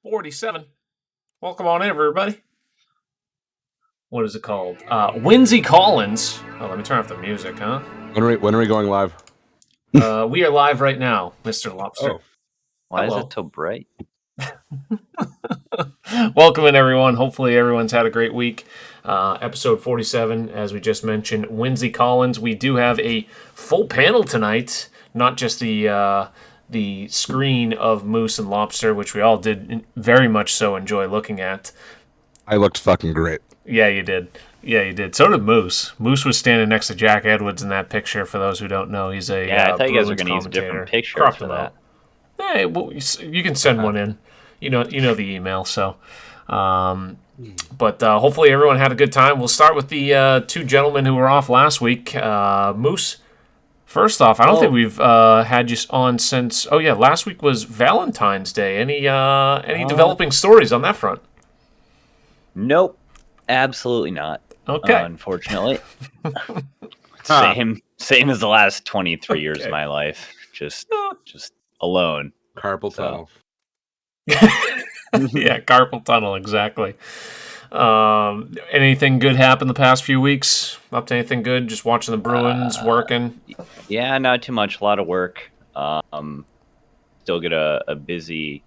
47. Welcome on in, everybody. What is it called? Windsay Collins. Oh, let me turn off the music, huh? When are we going live? We are live right now, Mr. Lobster. Oh. Why is it so bright? Welcome in, everyone. Hopefully everyone's had a great week. Episode 47, as we just mentioned, Windsay Collins. We do have a full panel tonight, not just the screen of Moose and Lobster, which we all did very much so enjoy looking at. I looked fucking great. Yeah, you did. Yeah, you did. So did Moose. Moose was standing next to Jack Edwards in that picture. For those who don't know, he's a I thought you guys were going to use a different picture for that. Hey, well, you can send one in. You know the email. So, but hopefully everyone had a good time. We'll start with the two gentlemen who were off last week. Moose. First off, I don't think we've had you on since. Oh yeah, last week was Valentine's Day. Any developing stories on that front? Nope, absolutely not. Okay, unfortunately, same as the last 23 years of my life. Just alone. Carpal tunnel. Yeah, carpal tunnel, exactly. Anything good happened the past few weeks? Up to anything good? Just watching the Bruins, working? Yeah, not too much. A lot of work. Still get a busy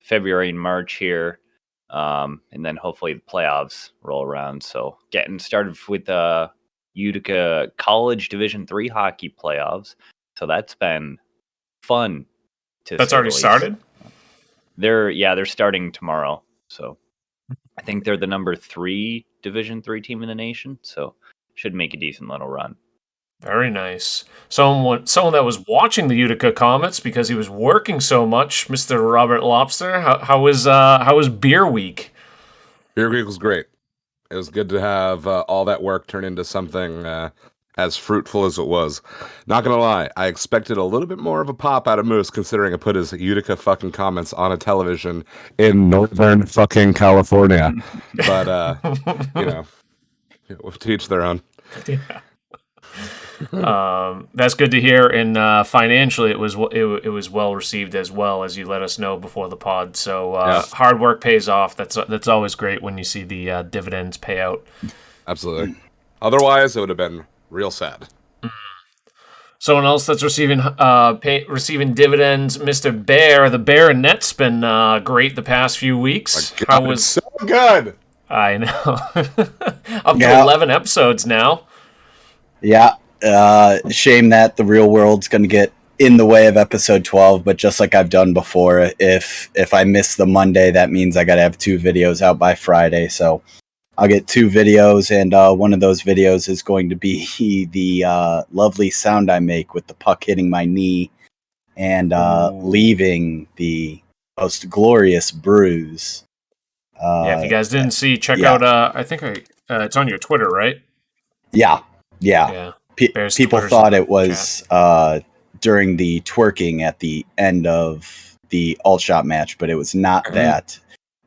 February and March here. And then hopefully the playoffs roll around. So getting started with the Utica College Division III hockey playoffs. So that's been fun. That's already started? They're starting tomorrow. So I think they're the number 3 Division III team in the nation. So should make a decent little run. Very nice. Someone that was watching the Utica Comets because he was working so much, Mr. Robert Lobster. How was Beer Week? Beer Week was great. It was good to have all that work turn into something as fruitful as it was. Not gonna lie, I expected a little bit more of a pop out of Moose, considering I put his Utica fucking Comets on a television in northern fucking California. But to each their own. Yeah. That's good to hear, and financially it was well received as well, as you let us know before the pod. So hard work pays off. That's always great when you see the dividends pay out. Absolutely. Otherwise, it would have been real sad. Someone else that's receiving dividends, Mr. Bear. The Bear and Net's been great the past few weeks. My God, it's so good. I know. Up to 11 episodes now. Yeah. Shame that the real world's going to get in the way of episode 12, but just like I've done before, if I miss the Monday, that means I got to have 2 videos out by Friday. So I'll get 2 videos, and one of those videos is going to be the lovely sound I make with the puck hitting my knee and leaving the most glorious bruise. If you guys didn't see, check out. I think it's on your Twitter, right? Yeah. People thought it was during the twerking at the end of the all-shot match, but it was not that.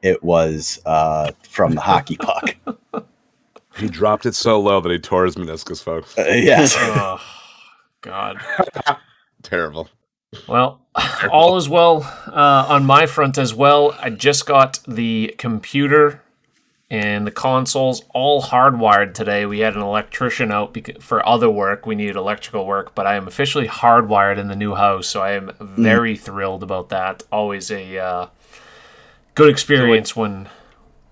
It was from the hockey puck. He dropped it so low that he tore his meniscus, folks. Yes. Oh, God. Terrible. Well, all is well on my front as well. I just got the computer and the consoles all hardwired today. We had an electrician out for other work. We needed electrical work, but I am officially hardwired in the new house, so I am very thrilled about that. Always a good experience when...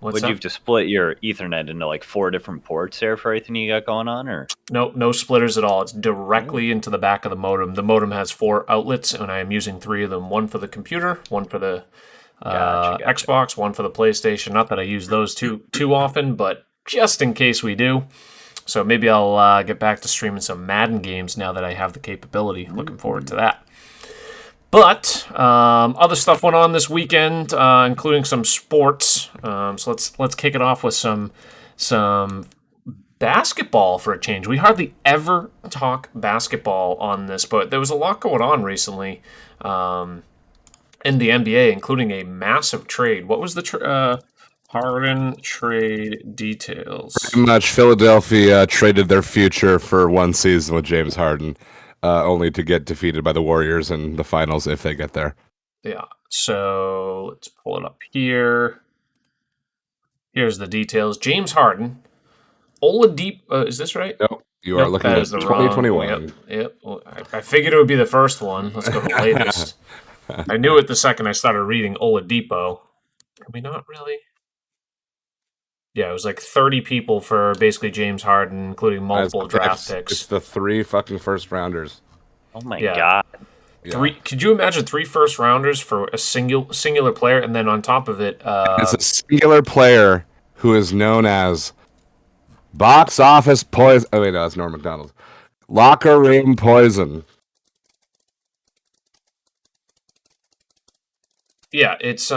Would you have to split your Ethernet into like 4 different ports there for everything you got going on, or no splitters at all? It's directly into the back of the modem. The modem has 4 outlets, and I am using 3 of them. One for the computer, one for the Gotcha. Xbox, one for the PlayStation. Not that I use those too often, but just in case we do. So maybe I'll get back to streaming some Madden games now that I have the capability. Looking forward to that. But other stuff went on this weekend, including some sports. So let's kick it off with some basketball for a change. We hardly ever talk basketball on this, but there was a lot going on recently in the NBA, including a massive trade. What was the Harden trade details? Pretty much, Philadelphia traded their future for 1 season with James Harden. Only to get defeated by the Warriors in the finals if they get there. Yeah. So let's pull it up here. Here's the details. James Harden, Oladipo. Is this right? Nope. You are looking at 2021. Yep. Well, I figured it would be the first one. Let's go to the latest. I knew it the second I started reading Oladipo. Can we not really? Yeah, it was like 30 people for basically James Harden, including multiple draft picks. It's the 3 fucking first rounders. Oh my god. Yeah. Could you imagine 3 first rounders for a singular player, and then on top of it, it's a singular player who is known as box office poison. Oh wait, no, that's Norm Macdonald. Locker room poison. Yeah, it's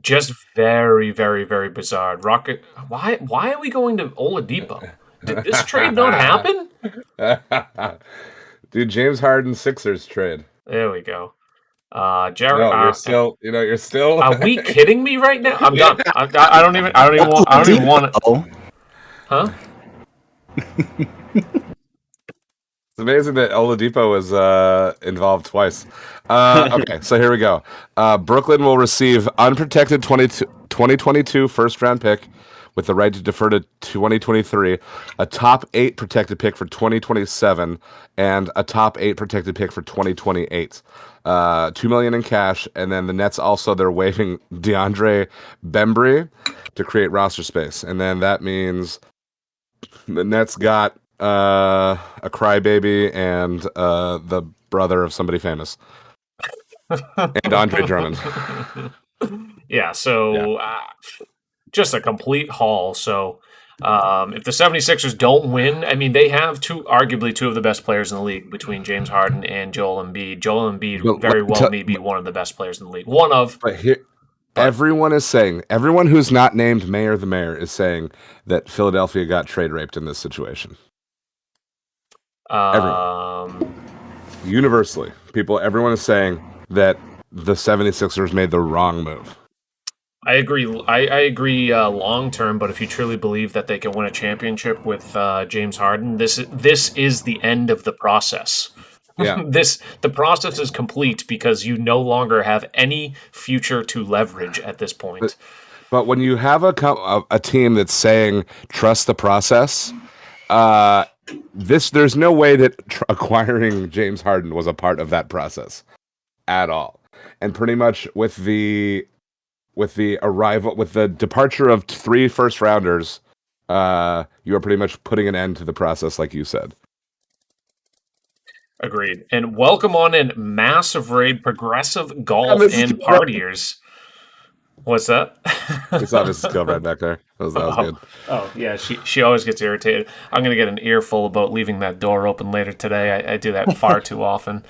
just very, very, very bizarre. Rocket. Why are we going to Oladipo? Did this trade not happen? Dude, James Harden Sixers trade. There we go. Jared, no, you're still. Are we kidding me right now? I'm done. I don't even want to. Huh? It's amazing that Oladipo was involved twice. Okay, so here we go. Brooklyn will receive unprotected 2022 first-round pick with the right to defer to 2023, a top 8 protected pick for 2027, and a top 8 protected pick for 2028. $2 million in cash, and then the Nets also, they're waiving DeAndre Bembry to create roster space. And then that means the Nets got a crybaby and the brother of somebody famous. And Andre Drummond. Yeah, so just a complete haul. So if the 76ers don't win, I mean, they have arguably two of the best players in the league between James Harden and Joel Embiid. Joel Embiid very well may be one of the best players in the league. Everyone is saying, everyone who's not named Mayor the Mayor is saying that Philadelphia got trade raped in this situation. Everyone. Universally. Everyone is saying that the 76ers made the wrong move. I agree. I agree long term, but if you truly believe that they can win a championship with James Harden, this is the end of the process. Yeah. The process is complete because you no longer have any future to leverage at this point. But when you have a team that's saying trust the process, there's no way that acquiring James Harden was a part of that process at all. And pretty much with the departure of 3 first rounders, you are pretty much putting an end to the process, like you said. Agreed. And welcome on in Massive Raid, Progressive Golf, and Partiers. What's that? We saw Mrs. Gilbride back there. That was good. Oh, yeah. She always gets irritated. I'm going to get an earful about leaving that door open later today. I do that far too often.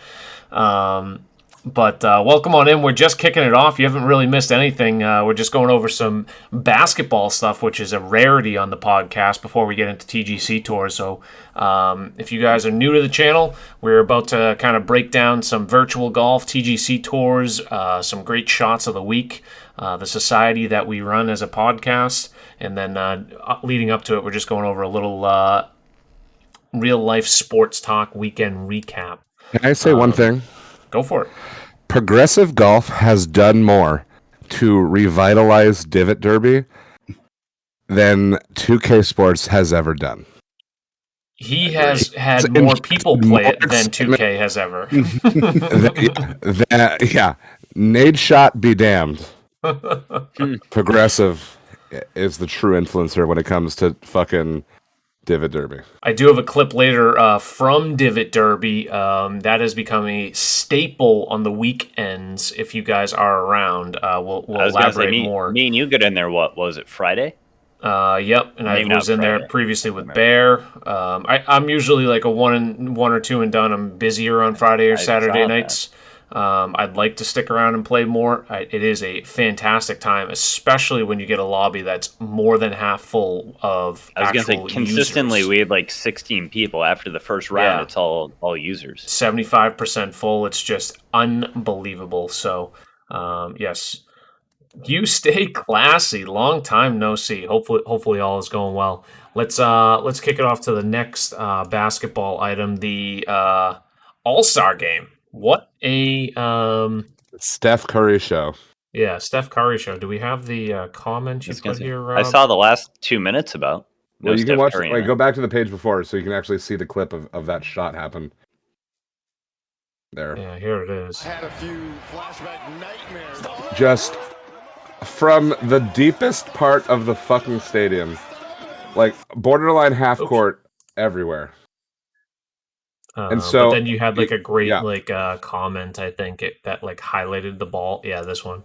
But welcome on in. We're just kicking it off. You haven't really missed anything. We're just going over some basketball stuff, which is a rarity on the podcast before we get into TGC Tours. So if you guys are new to the channel, we're about to kind of break down some virtual golf, TGC Tours, some great shots of the week, the society that we run as a podcast. And then leading up to it, we're just going over a little real-life sports talk weekend recap. Can I say one thing? Go for it. Progressive Golf has done more to revitalize Divot Derby than 2K Sports has ever done. He has had more people play it than 2K has ever. Yeah. Nade shot be damned. Progressive is the true influencer when it comes to fucking Divot Derby. I do have a clip later from Divot Derby. That has become a staple on the weekends. If you guys are around, we'll elaborate more. Me and you get in there. What was it? Friday? Yep. And I was in there previously with Bear. I'm usually like a one or two and done. I'm busier on Friday or Saturday nights. I'd like to stick around and play more. It is a fantastic time, especially when you get a lobby that's more than half full of actual users. I was going to say, consistently, we had like 16 people after the first round. Yeah. It's all users. 75% full. It's just unbelievable. So, yes, you stay classy. Long time no see. Hopefully all is going well. Let's kick it off to the next basketball item, the All-Star game. What a Steph Curry show. Yeah, Steph Curry show. Do we have the comment you put here, Rob? I saw the last 2 minutes about. No Well, you can Steph watch. Curry in Wait, it. go back to the page before, so you can actually see the clip of that shot happen. There. Yeah, here it is. Had a few flashback nightmares. Just from the deepest part of the fucking stadium, like borderline half court everywhere. And so but then you had like a great comment. I think that like highlighted the ball. Yeah, this one.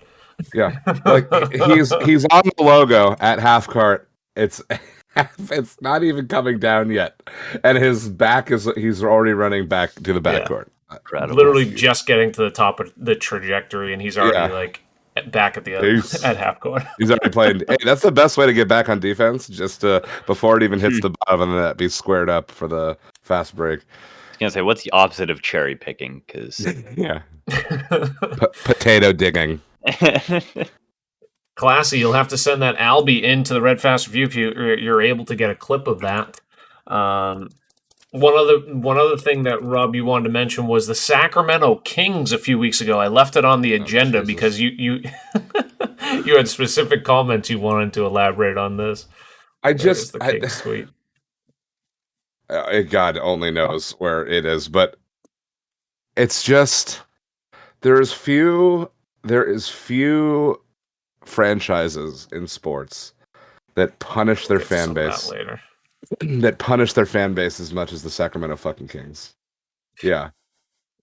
Yeah, like he's on the logo at half court. It's not even coming down yet, and his back he's already running back to the backcourt. Incredible. Literally just getting to the top of the trajectory, and he's already like back at the at half court. He's already playing. Hey, that's the best way to get back on defense. Just before it even hits the bottom of the net, be squared up for the fast break. I was gonna say, what's the opposite of cherry picking? Because potato digging. Classy. You'll have to send that Albie into the Red Fast Review if you're able to get a clip of that. One other thing that, Rob, you wanted to mention was the Sacramento Kings a few weeks ago. I left it on the agenda because you you had specific comments you wanted to elaborate on this. The Kings tweet. God only knows where it is, but it's just there is few franchises in sports that punish their fan base. That punish their fan base as much as the Sacramento fucking Kings. Yeah.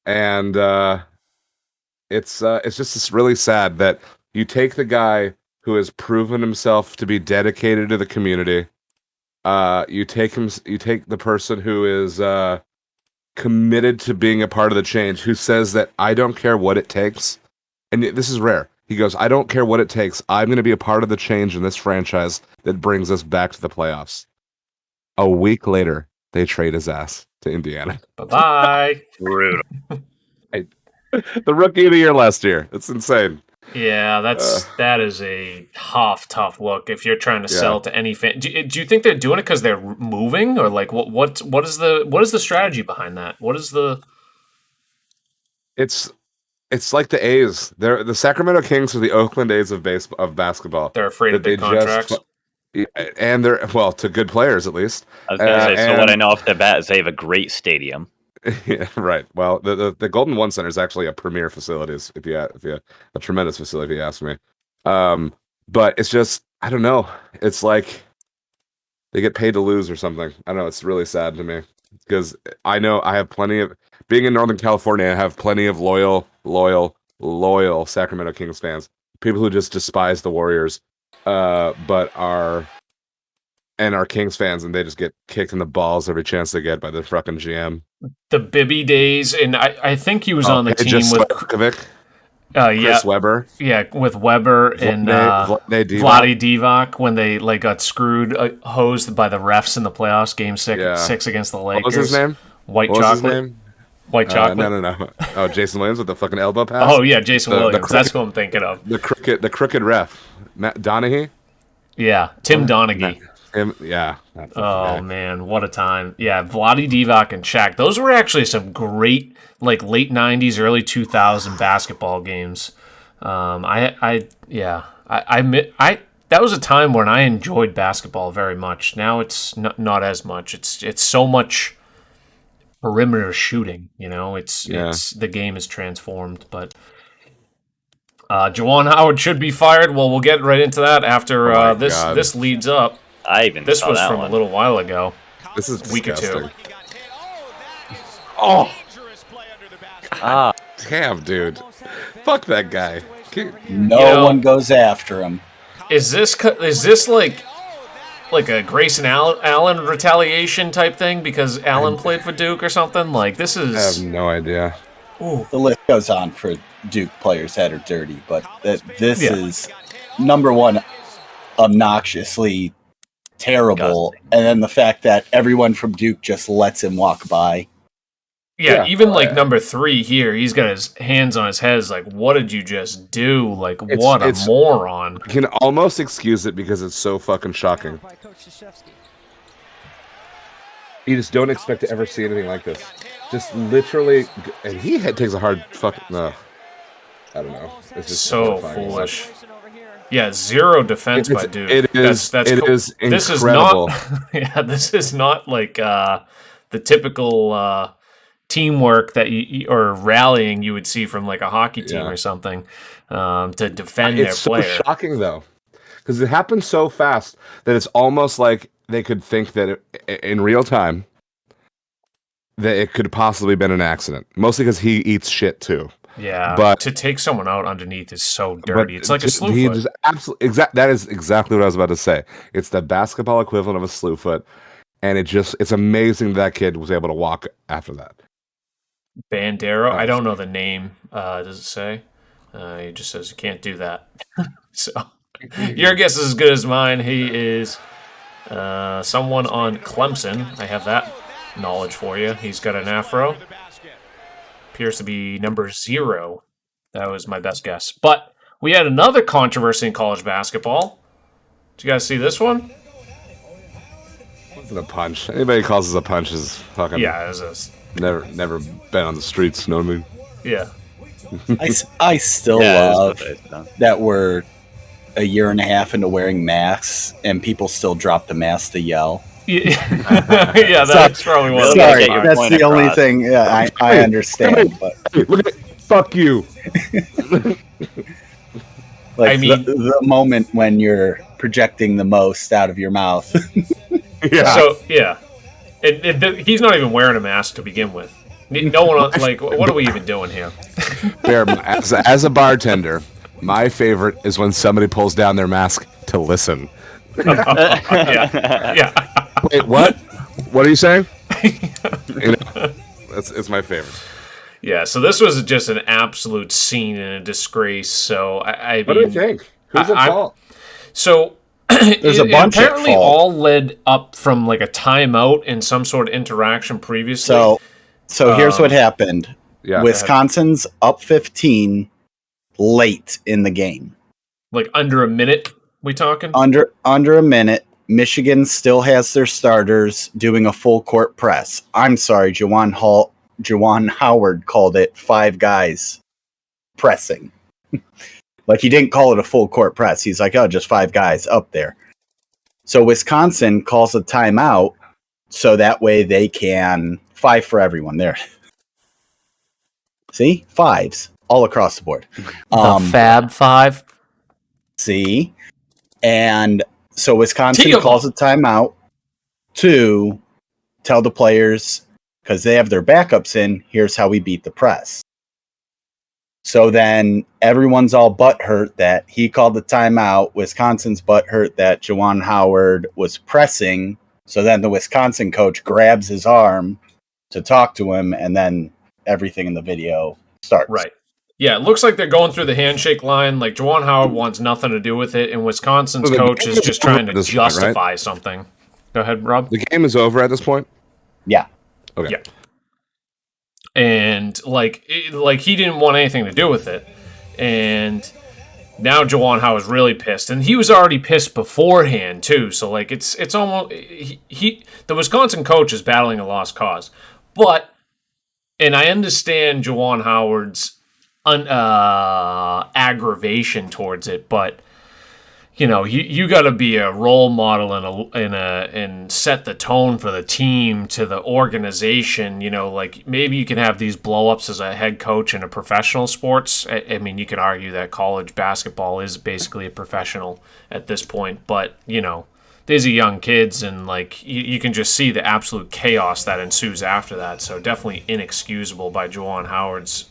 And it's just really sad that you take the guy who has proven himself to be dedicated to the community. You take the person who is committed to being a part of the change, who says that I don't care what it takes. And this is rare. He goes, I don't care what it takes. I'm going to be a part of the change in this franchise that brings us back to the playoffs. A week later, they trade his ass to Indiana. Bye-bye. Brutal. The rookie of the year last year. It's insane. Yeah, that is a tough look if you're trying to sell to any fan. Do you think they're doing it because they're moving, or like what is the strategy behind that? What is the? It's like the A's. They're the Sacramento Kings are the Oakland A's of basketball. They're afraid of big contracts. And they're to good players at least. I was gonna say. So what I know off the bat is they have a great stadium. Yeah, right. Well, the Golden One Center is actually a premier facility. If you a tremendous facility, if you ask me. But it's just I don't know. It's like they get paid to lose or something. I don't know. It's really sad to me because I know I have plenty of being in Northern California. I have plenty of loyal Sacramento Kings fans. People who just despise the Warriors. But are Kings fans, and they just get kicked in the balls every chance they get by the fucking GM. The Bibby days, and I think he was on the team with Chris Webber. Yeah, with Webber and Vlade Divac when they got screwed, hosed by the refs in the playoffs, Game 6 against the Lakers. What was his name? White Chocolate. White Chocolate. No. Oh, Jason Williams with the fucking elbow pass. Oh yeah, Jason Williams. That's what I'm thinking of. The crooked ref, Matt Donaghy. Yeah, Tim Donaghy. Yeah. Oh man, what a time! Yeah, Vlade Divac and Shaq. Those were actually some great late '90s, early 2000 basketball games. That was a time when I enjoyed basketball very much. Now it's not as much. It's so much perimeter shooting. It's the game is transformed, but. Juwan Howard should be fired. Well, we'll get right into that after this leads up. This was from a little while ago. This is a week or two. Oh, damn, dude! Fuck that guy. No one goes after him. Is this like a Grayson Allen retaliation type thing because Allen played for Duke or something? Like this is. I have no idea. Ooh. The list goes on for Duke players that are dirty, but this is number one, obnoxiously terrible, and then the fact that everyone from Duke just lets him walk by. Yeah, even number 3 here, he's got his hands on his head. It's like, what did you just do? Like, what a moron! I can almost excuse it because it's so fucking shocking. You just don't expect to ever see anything like this. Just literally, and he takes a hard fucking. No, I don't know. It's just so horrifying. foolish. Yeah, zero defense by dude. It is incredible. This is not. Yeah, this is not like the typical teamwork that or rallying you would see from like a hockey team or something to defend their player. It's so shocking though, because it happens so fast that it's almost like they could think that in real time that it could possibly been an accident. Mostly because he eats shit too. Yeah, but to take someone out underneath is so dirty. It's like a slew foot. That is exactly what I was about to say. It's the basketball equivalent of a slew foot, and it's amazing that kid was able to walk after that. Bandero, I don't know the name. Does it say? He just says you can't do that. So your guess is as good as mine. He is someone on Clemson. I have that knowledge for you. He's got an afro. Appears to be number 0. That was my best guess. But we had another controversy in college basketball. Did you guys see this one? The punch. Anybody calls this a punch is fucking. Yeah, it was never been on the streets. Know what I mean? Yeah. I still love that we're a year and a half into wearing masks and people still drop the mask to yell. Yeah, that's probably one. Sorry, that's the only thing. Yeah, I understand. But hey, look at it. Fuck you. Like I mean, the moment when you're projecting the most out of your mouth. Yeah. So yeah, he's not even wearing a mask to begin with. No one like. What are we even doing here? Bear, as a bartender, my favorite is when somebody pulls down their mask to listen. Yeah. Wait, what? What are you saying? It's my favorite. Yeah, so this was just an absolute scene and a disgrace. So I what do you think? Who's at fault? So there's a bunch apparently all led up from like a timeout and some sort of interaction previously. So here's what happened. Yeah, Wisconsin's up 15 late in the game. Like under a minute, we talking? Under a minute. Michigan still has their starters doing a full court press. I'm sorry, Juwan Howard called it 5 guys pressing. Like he didn't call it a full court press. He's like, oh, just 5 guys up there. So Wisconsin calls a timeout so that way they can 5 for everyone there. See? 5s all across the board. The Fab 5. See? And so Wisconsin calls a timeout to tell the players, because they have their backups in, here's how we beat the press. So then everyone's all butthurt that he called the timeout. Wisconsin's butthurt that Juwan Howard was pressing. So then the Wisconsin coach grabs his arm to talk to him, and then everything in the video starts. Right. Yeah, it looks like they're going through the handshake line. Like, Juwan Howard wants nothing to do with it, and Wisconsin's coach is just trying to justify something. Go ahead, Rob. The game is over at this point? Yeah. Okay. Yeah. And, like he didn't want anything to do with it. And now Juwan Howard's really pissed. And he was already pissed beforehand, too. So, like, it's almost... the Wisconsin coach is battling a lost cause. But, and I understand Juwan Howard's aggravation towards it, but you know, you got to be a role model and set the tone for the team, to the organization. You know, like maybe you can have these blow-ups as a head coach in a professional sports. I mean, you could argue that college basketball is basically a professional at this point, but you know, these are young kids, and like you can just see the absolute chaos that ensues after that. So definitely inexcusable by Juwan Howard's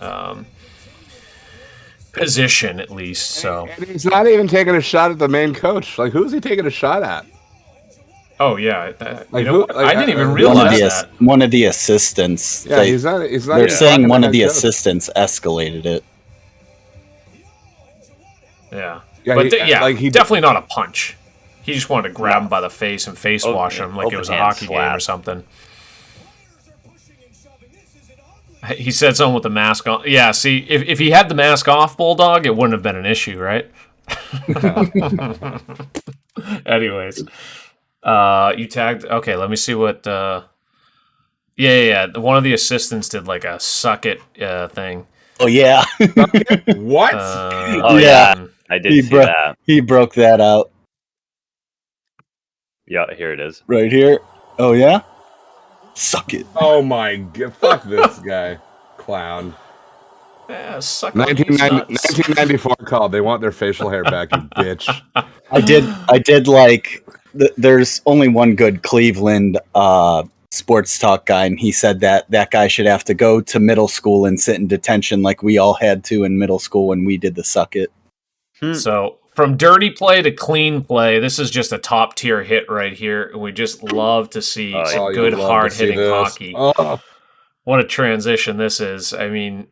position, at least. So and he's not even taking a shot at the main coach. Like, who's he taking a shot at? Oh yeah, like, you know, I didn't even realize that. One of the assistants. Yeah, he's not. They're saying one of the assistants escalated it. Yeah, but he definitely not a punch. He just wanted to grab him by the face and face wash him like it was a hockey game or something. He said something with the mask on. Yeah, see, if he had the mask off, Bulldog, it wouldn't have been an issue, right? Anyways, you tagged. Okay, let me see what Yeah. One of the assistants did like a suck it thing. Oh yeah, What? Oh Yeah. yeah, I did see that. he broke that out Yeah, here it is. right here. Oh yeah, suck it. Oh my god! Fuck this guy, clown. Yeah, suck on these nuts. 1994 called. They want their facial hair back, you bitch. I did like. There's only one good Cleveland sports talk guy, and he said that guy should have to go to middle school and sit in detention like we all had to in middle school when we did the suck it. So from dirty play to clean play, this is just a top tier hit right here, and we just love to see some good you love hard to see hitting this. hockey. Oh. What a transition this is! I mean,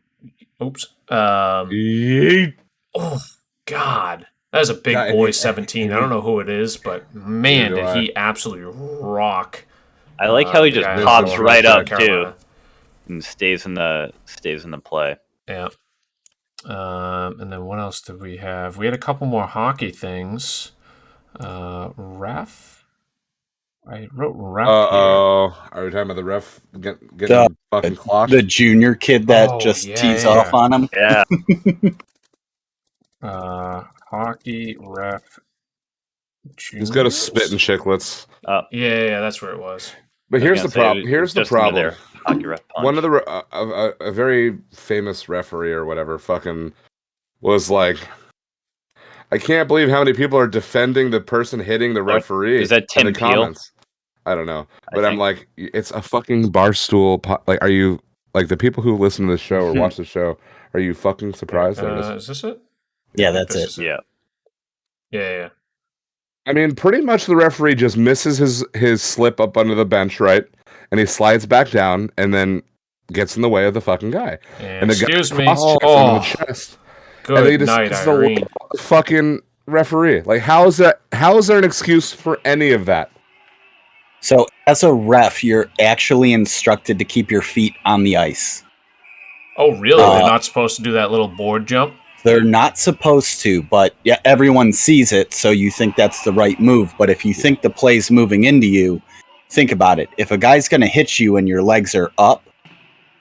oops. Yeet. Oh God, that is a big Yeah, boy. he- 17. I don't know who it is, but man, Neither do did I. he absolutely rock! I like how he the just guy pops from right North up too Carolina. and stays in the play. Yeah. And then what else did we have? We had a couple more hockey things. Ref. I wrote ref here. Uh-oh. Are we talking about the ref getting The- fucking clocked? The junior kid that Oh, just yeah, tees yeah. off on him. Yeah, Hockey ref. He's got a spit and chiclets. Yeah, that's where it was. But here's the gonna say, problem. Here's it's the just another problem. hockey ref punch. One of the a very famous referee or whatever fucking was like, I can't believe how many people are defending the person hitting the referee. is that in Tim the Peel? comments. I don't know, I but I'm think. like, it's a fucking barstool. Like, are you like the people who listen to the show or watch the show? Are you fucking surprised? Is this it? Yeah, I think that's this it. is Yeah, Yeah. I mean, pretty much the referee just misses his slip up under the bench, right? And he slides back down and then gets in the way of the fucking guy. And the guy Excuse me. cross-checks him in the chest. And then he Good just night, gets the Irene. fucking referee. Like, how is that? How is there an excuse for any of that? So as a ref, you're actually instructed to keep your feet on the ice. Oh, really? Uh, They're not supposed to do that little board jump? They're not supposed to, but yeah, everyone sees it, so you think that's the right move. But if you think the play's moving into you, think about it. If a guy's going to hit you and your legs are up,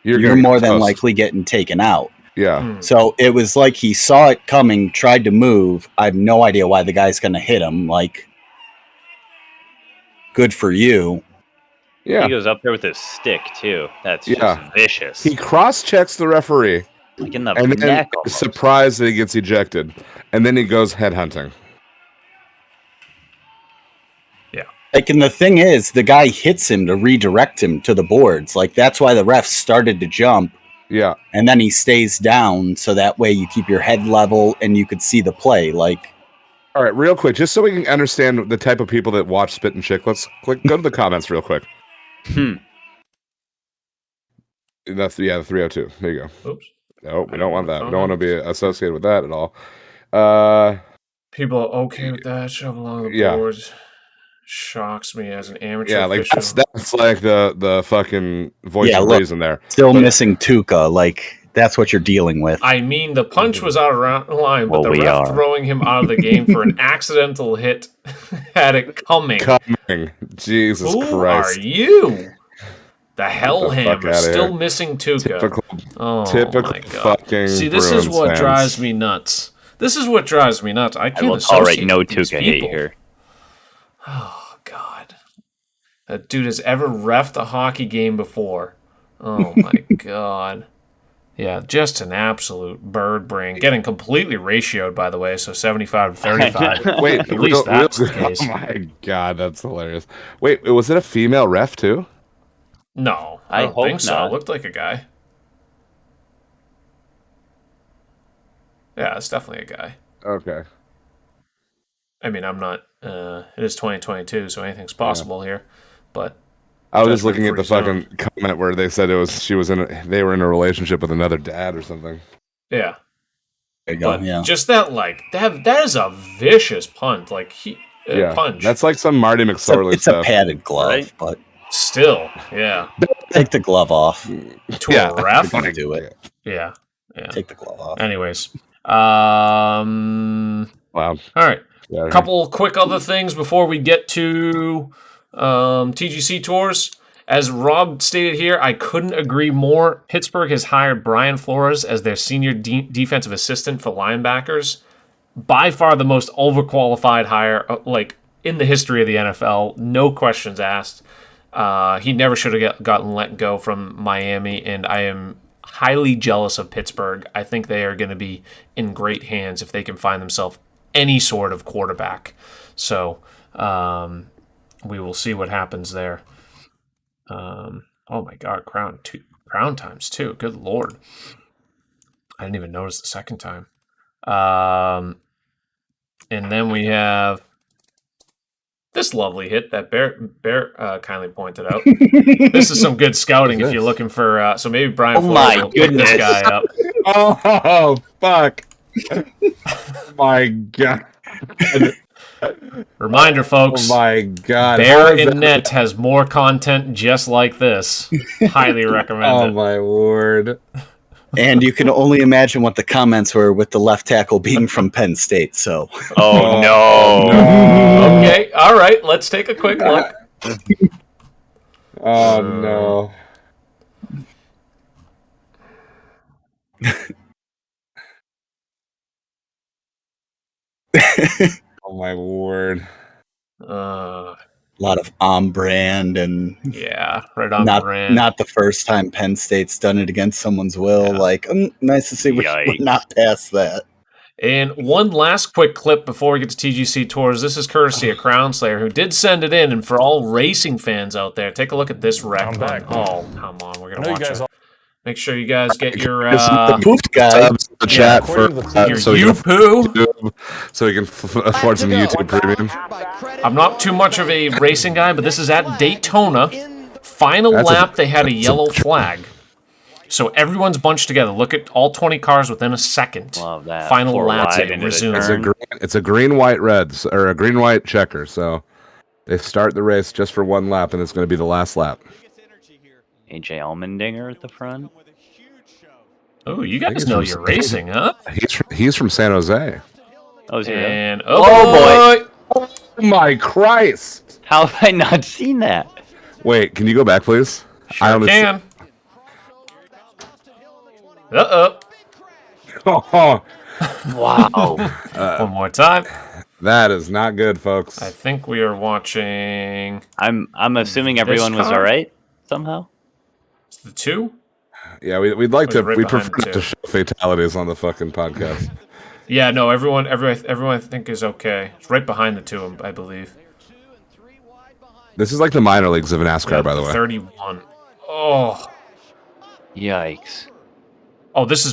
you're gonna more get than toast. likely getting taken out. Yeah. So it was like he saw it coming, tried to move. I have no idea why the guy's going to hit him. Like, good for you. Yeah. he goes up there with his stick too. That's Yeah. just vicious. He cross-checks the referee Like in the and then neck. Almost. surprised that he gets ejected. And then he goes headhunting. Like, and the thing is, the guy hits him to redirect him to the boards. Like, that's why the ref started to jump. Yeah. And then he stays down, so that way you keep your head level and you could see the play. Like, All right, real quick, just so we can understand the type of people that watch Spit and Chicklets, go to the comments real quick. That's the 302. There you go. Oops. No, we don't want that. We don't want to be Comments. associated with that at all. People are okay with that. Shove along the Yeah. boards. Shocks me as an amateur Yeah, like official. that's like the fucking voice Yeah, of look. reason there. still But- missing Tuca. Like, that's what you're dealing with. I mean, the punch was out of line, but Well, the we ref are. throwing him out of the game for an accidental hit had it coming. Coming, Jesus Who Christ! are you? The fuck Hellhammer outta still here. missing Tuca. Typical My God. fucking. See, this is Bruins what fans. drives me nuts. This is what drives me nuts. I I can't will tolerate associate no with these Tuca hate people. here. Oh God, that dude has ever reffed a hockey game before. Oh my God. Yeah, just an absolute bird brain. Getting completely ratioed, by the way, so 75 to 35. Wait, At least that's the case. Oh my God, that's hilarious. Wait, was it a female ref too? No, I don't hope think so. not. It looked like a guy. Yeah, it's definitely a guy. Okay. I mean, I'm not. It is 2022, so anything's possible here. But I was just looking at the Judgment-free fucking comment where they said they were in a relationship with another dad or something. yeah, There you go. but Yeah. just that, like that is a vicious punt. Like punch. That's like some Marty It's a, McSorley it's a stuff. padded glove, Right? but Still, yeah. take the glove off. To Yeah. a ref. Don't do it. Yeah. Take the glove off. Anyways, Wow. all right. Yeah, Couple quick other things before we get to TGC Tours. As Rob stated here, I couldn't agree more. Pittsburgh has hired Brian Flores as their senior defensive assistant for linebackers. By far the most overqualified hire in the history of the NFL. No questions asked. He never should have gotten let go from Miami, and I am highly jealous of Pittsburgh. I think they are going to be in great hands if they can find themselves any sort of quarterback. So we will see what happens there. Oh my God, crown times two. Good Lord. I didn't even notice the second time. And then we have this lovely hit that Bear kindly pointed out. This is some good scouting if you're looking for. So maybe Brian Flores will pick this guy up. Oh, fuck. My God. Reminder, folks. Oh, my God. Bear in Net has more content just like this. Highly recommend it. Oh, my word. And you can only imagine what the comments were with the left tackle being from Penn State. So, Oh, no. Okay, all right. Let's take a quick look. Oh, no. Oh, my word. Uh, a lot of on brand and yeah, right on not brand. not the first time Penn State's done it against someone's will. Yeah. Like, nice to see we're Yikes. not past that. And one last quick clip before we get to TGC Tours. This is courtesy of Crown Slayer, who did send it in. And for all racing fans out there, take a look at this wreck. I'm back. Oh, come on. We're going I to know you watch guys it. all- Make sure you guys get your The poofed guy. Subs in the chat for your so you you-poo. so you can afford some YouTube premium. I'm not too much of a racing guy, but this is at Daytona. Final That's a- lap, they had a that's a- yellow flag. So everyone's bunched together. Look at all 20 cars within a second. Love that. Final Four lap, wide it into the resumes. turn. It's a green white reds or a green white checker. So they start the race just for one lap, and it's going to be the last lap. AJ Allmendinger at the front. Oh, you I think guys he's know from- you're racing, huh? He's from San Jose. Oh, is he really? And Oh, boy. Oh my Christ! How have I not seen that? Wait, can you go back, please? Sure only can. Uh-oh. Oh, Wow. One more time. that is not good, folks. I think we are watching I'm assuming everyone was car? all right somehow. the two. Yeah, we'd like Oh, to. right We behind prefer too. to show fatalities on the fucking podcast. Yeah, no, everyone I think is okay. It's right behind the two, I believe. This is like the minor leagues of NASCAR, Yeah, by the way. 31. Oh. Yikes. Oh, this is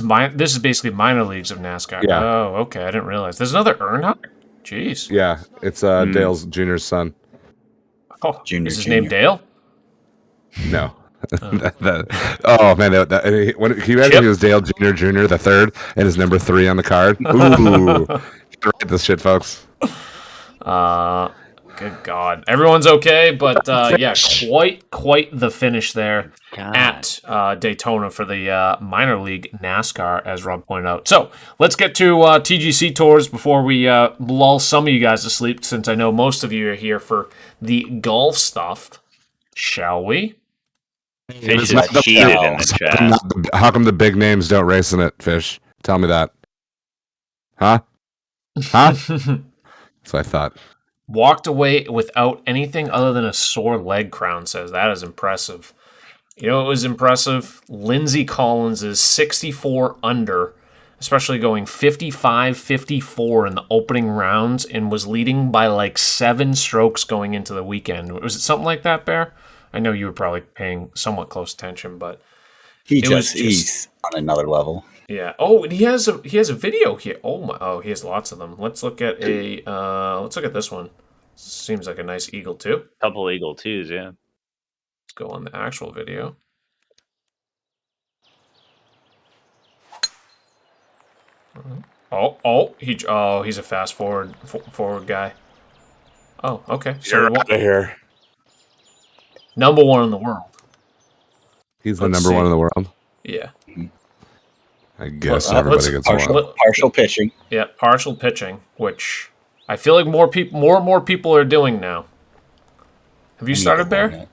basically minor leagues of NASCAR. Yeah. Oh, okay. I didn't realize. There's another Earnhardt? Jeez. Yeah, it's Dale's Jr.'s son. Oh, Junior, is his Junior. name Dale? No. Oh man, can you imagine Chip? if he was Dale Jr. the third and his number 3 on the card? Ooh, write this shit, folks. Good God. Everyone's okay, but yeah, quite the finish there God. at Daytona for the minor league NASCAR, as Rob pointed out. So let's get to TGC Tours before we lull some of you guys to sleep, since I know most of you are here for the golf stuff. Shall we? Fish It's not is the cheated in Bells. the chat. How come the big names don't race in it, Fish? Tell me that. Huh? That's what I thought. Walked away without anything other than a sore leg, Crown says. That is impressive. You know what was impressive? Lindsey Collins is 64 under, especially going 55-54 in the opening rounds, and was leading by like 7 strokes going into the weekend. Was it something like that, Bear? I know you were probably paying somewhat close attention, but He's on another level. yeah. Oh, and he has a video here. Oh my! Oh, he has lots of them. Let's look at this one. Seems like a nice eagle too. Couple Eagle twos, yeah. Let's go on the actual video. He's a fast forward guy. Oh, okay. So You're out of here. number one in the world. He's the Let's number see. one in the world. Yeah. I guess Well, everybody gets partial- one. Partial pitching. Yeah, partial pitching, which I feel like more and more people are doing now. Have you started, Bear?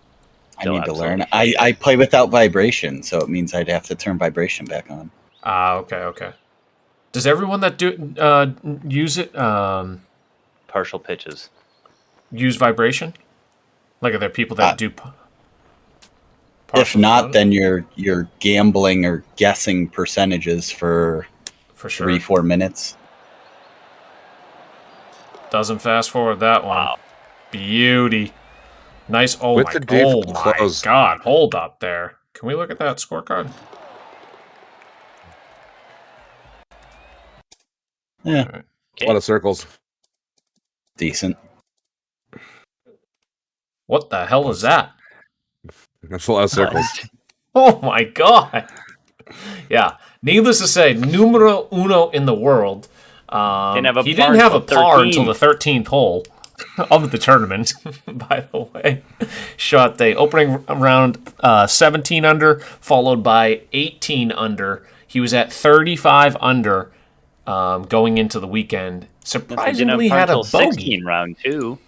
I need to learn. I play without vibration, so it means I'd have to turn vibration back on. Okay. Does everyone that use it partial pitches use vibration? Like, are there people that do? If not, then you're gambling or guessing percentages for sure 3-4 minutes. Doesn't fast forward that one. Wow. Beauty. Nice. Oh With my, the default my close. God. Hold up there. Can we look at that scorecard? Yeah. Right. A lot of circles. Decent. What the hell is that? That's a lot of circles. Oh my God. Yeah. Needless to say, numero uno in the world. He didn't have a par until the 13th hole of the tournament, by the way. Shot the opening round 17 under, followed by 18 under. He was at 35 under going into the weekend. Surprisingly had a bogey. 16 round 2.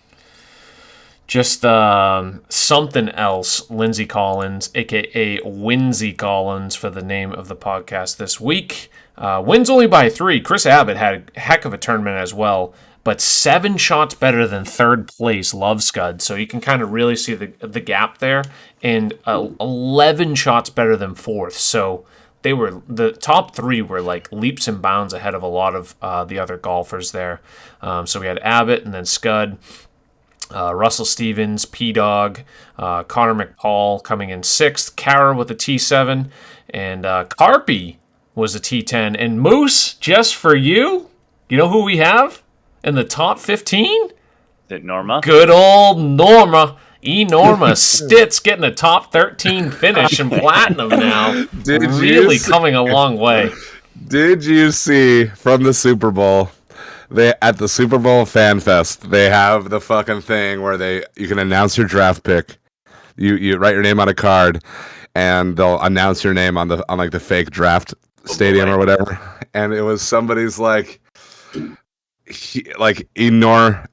Just something else. Lindsay Collins, a.k.a. Windsay Collins, for the name of the podcast this week. Wins only by 3. Chris Abbott had a heck of a tournament as well, but 7 shots better than third place Love Scud. So you can kind of really see the gap there, and 11 shots better than fourth. So the top 3 were like leaps and bounds ahead of a lot of the other golfers there. So we had Abbott and then Scud. Russell Stevens, P-Dog, Connor McPaul coming in 6th, Kara with a T7, and Carpy was a T10. And Moose, just for you, you know who we have in the top 15? Is it Norma? Good old Norma. Norma Stitz getting a top 13 finish in Platinum now. Really coming a long way. Did you see from the Super Bowl? At the Super Bowl Fan Fest, they have the fucking thing where you can announce your draft pick. You write your name on a card, and they'll announce your name on like the fake draft stadium or whatever. And it was somebody's like Enorma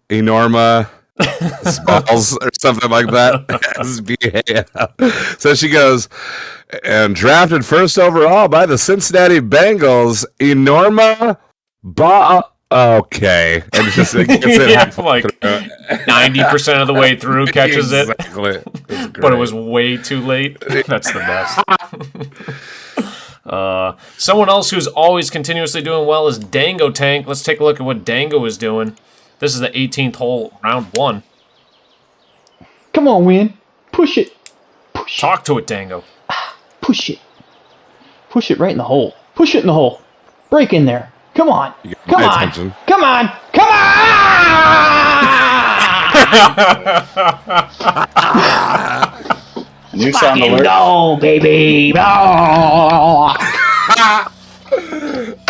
Smalls or something like that. SBA. So she goes, and drafted first overall by the Cincinnati Bengals, Enorma Okay, and it's just like 90% of the way through catches exactly. it, but it was way too late. That's the best. Someone else who's always continuously doing well is Dango Tank. Let's take a look at what Dango is doing. This is the 18th hole, round 1. Come on, Win. Push it. Talk to it, Dango. Push it. Push it right in the hole. Push it in the hole. Break in there. Come on. Come on. Attention. Come on. Come on. New sound alert. Go, baby. Oh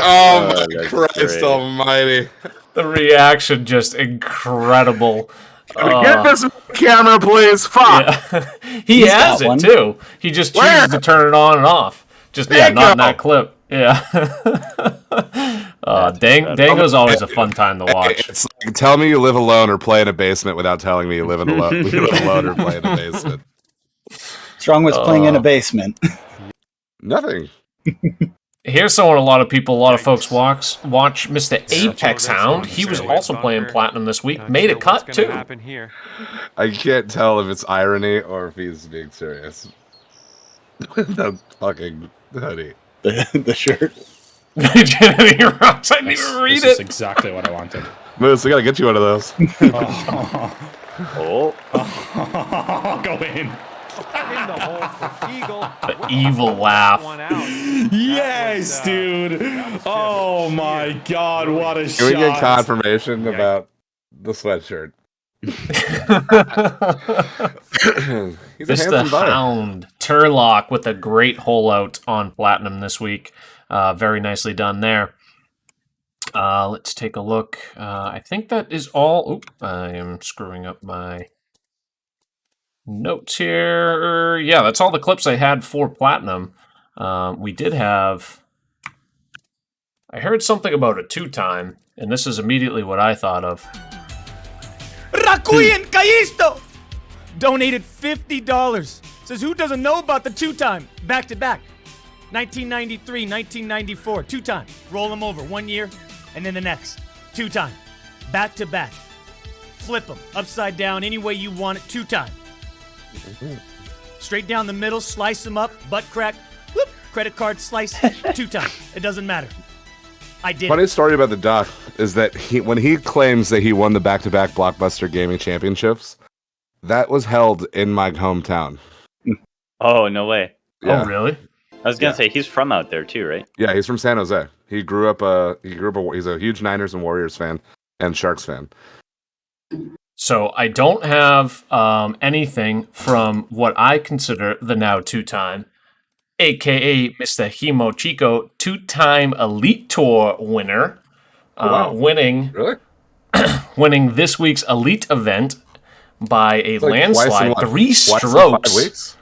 my Christ great. almighty. The reaction, just incredible. Get this camera, please. Fuck. Yeah. He has it, too. He just chooses to turn it on and off. Just, not in that clip. Yeah. Dango's always a fun time to watch. It's like, tell me you live alone or play in a basement without telling me you live alone or play in a basement. What's wrong with playing in a basement? Nothing. Here's someone a lot of folks watch Mr. Apex Hound. He was also playing Platinum this week. Made a cut, too. I can't tell if it's irony or if he's being serious. The fucking hoodie. The shirt. I didn't even read This is it. exactly what I wanted. Moose, I gotta get you one of those. Oh. Go in. The evil laugh. Yes, dude. Oh my God, what a shot. Can we get confirmation about the sweatshirt? He's a Mr. handsome buyer. Hound Turlock with a great hole out on Platinum this week. Very nicely done there. Let's take a look. I think that is all. Oop, I am screwing up my notes here. Yeah, that's all the clips I had for Platinum. We did have... I heard something about a 2-time, and this is immediately what I thought of. Rakuyan Kaisto donated $50 Says who doesn't know about the two-time back-to-back? 1993, 1994, two-time. Roll them over 1 year, and then the next. Two-time. Back-to-back. Flip them. Upside down, any way you want it. Two-time. Straight down the middle, slice them up, butt crack, whoop, credit card slice, two-time. It doesn't matter. I did. Funny story about the Duck is that when he claims that he won the back-to-back Blockbuster Gaming Championships, that was held in my hometown. Oh, no way. Yeah. Oh, really? I was gonna say he's from out there too, right? Yeah, he's from San Jose. He grew up. He's a huge Niners and Warriors fan and Sharks fan. So I don't have anything from what I consider the now two-time, a.k.a. Mr. Himo Chico, two-time Elite Tour winner, winning this week's Elite event by a landslide, 3 strokes.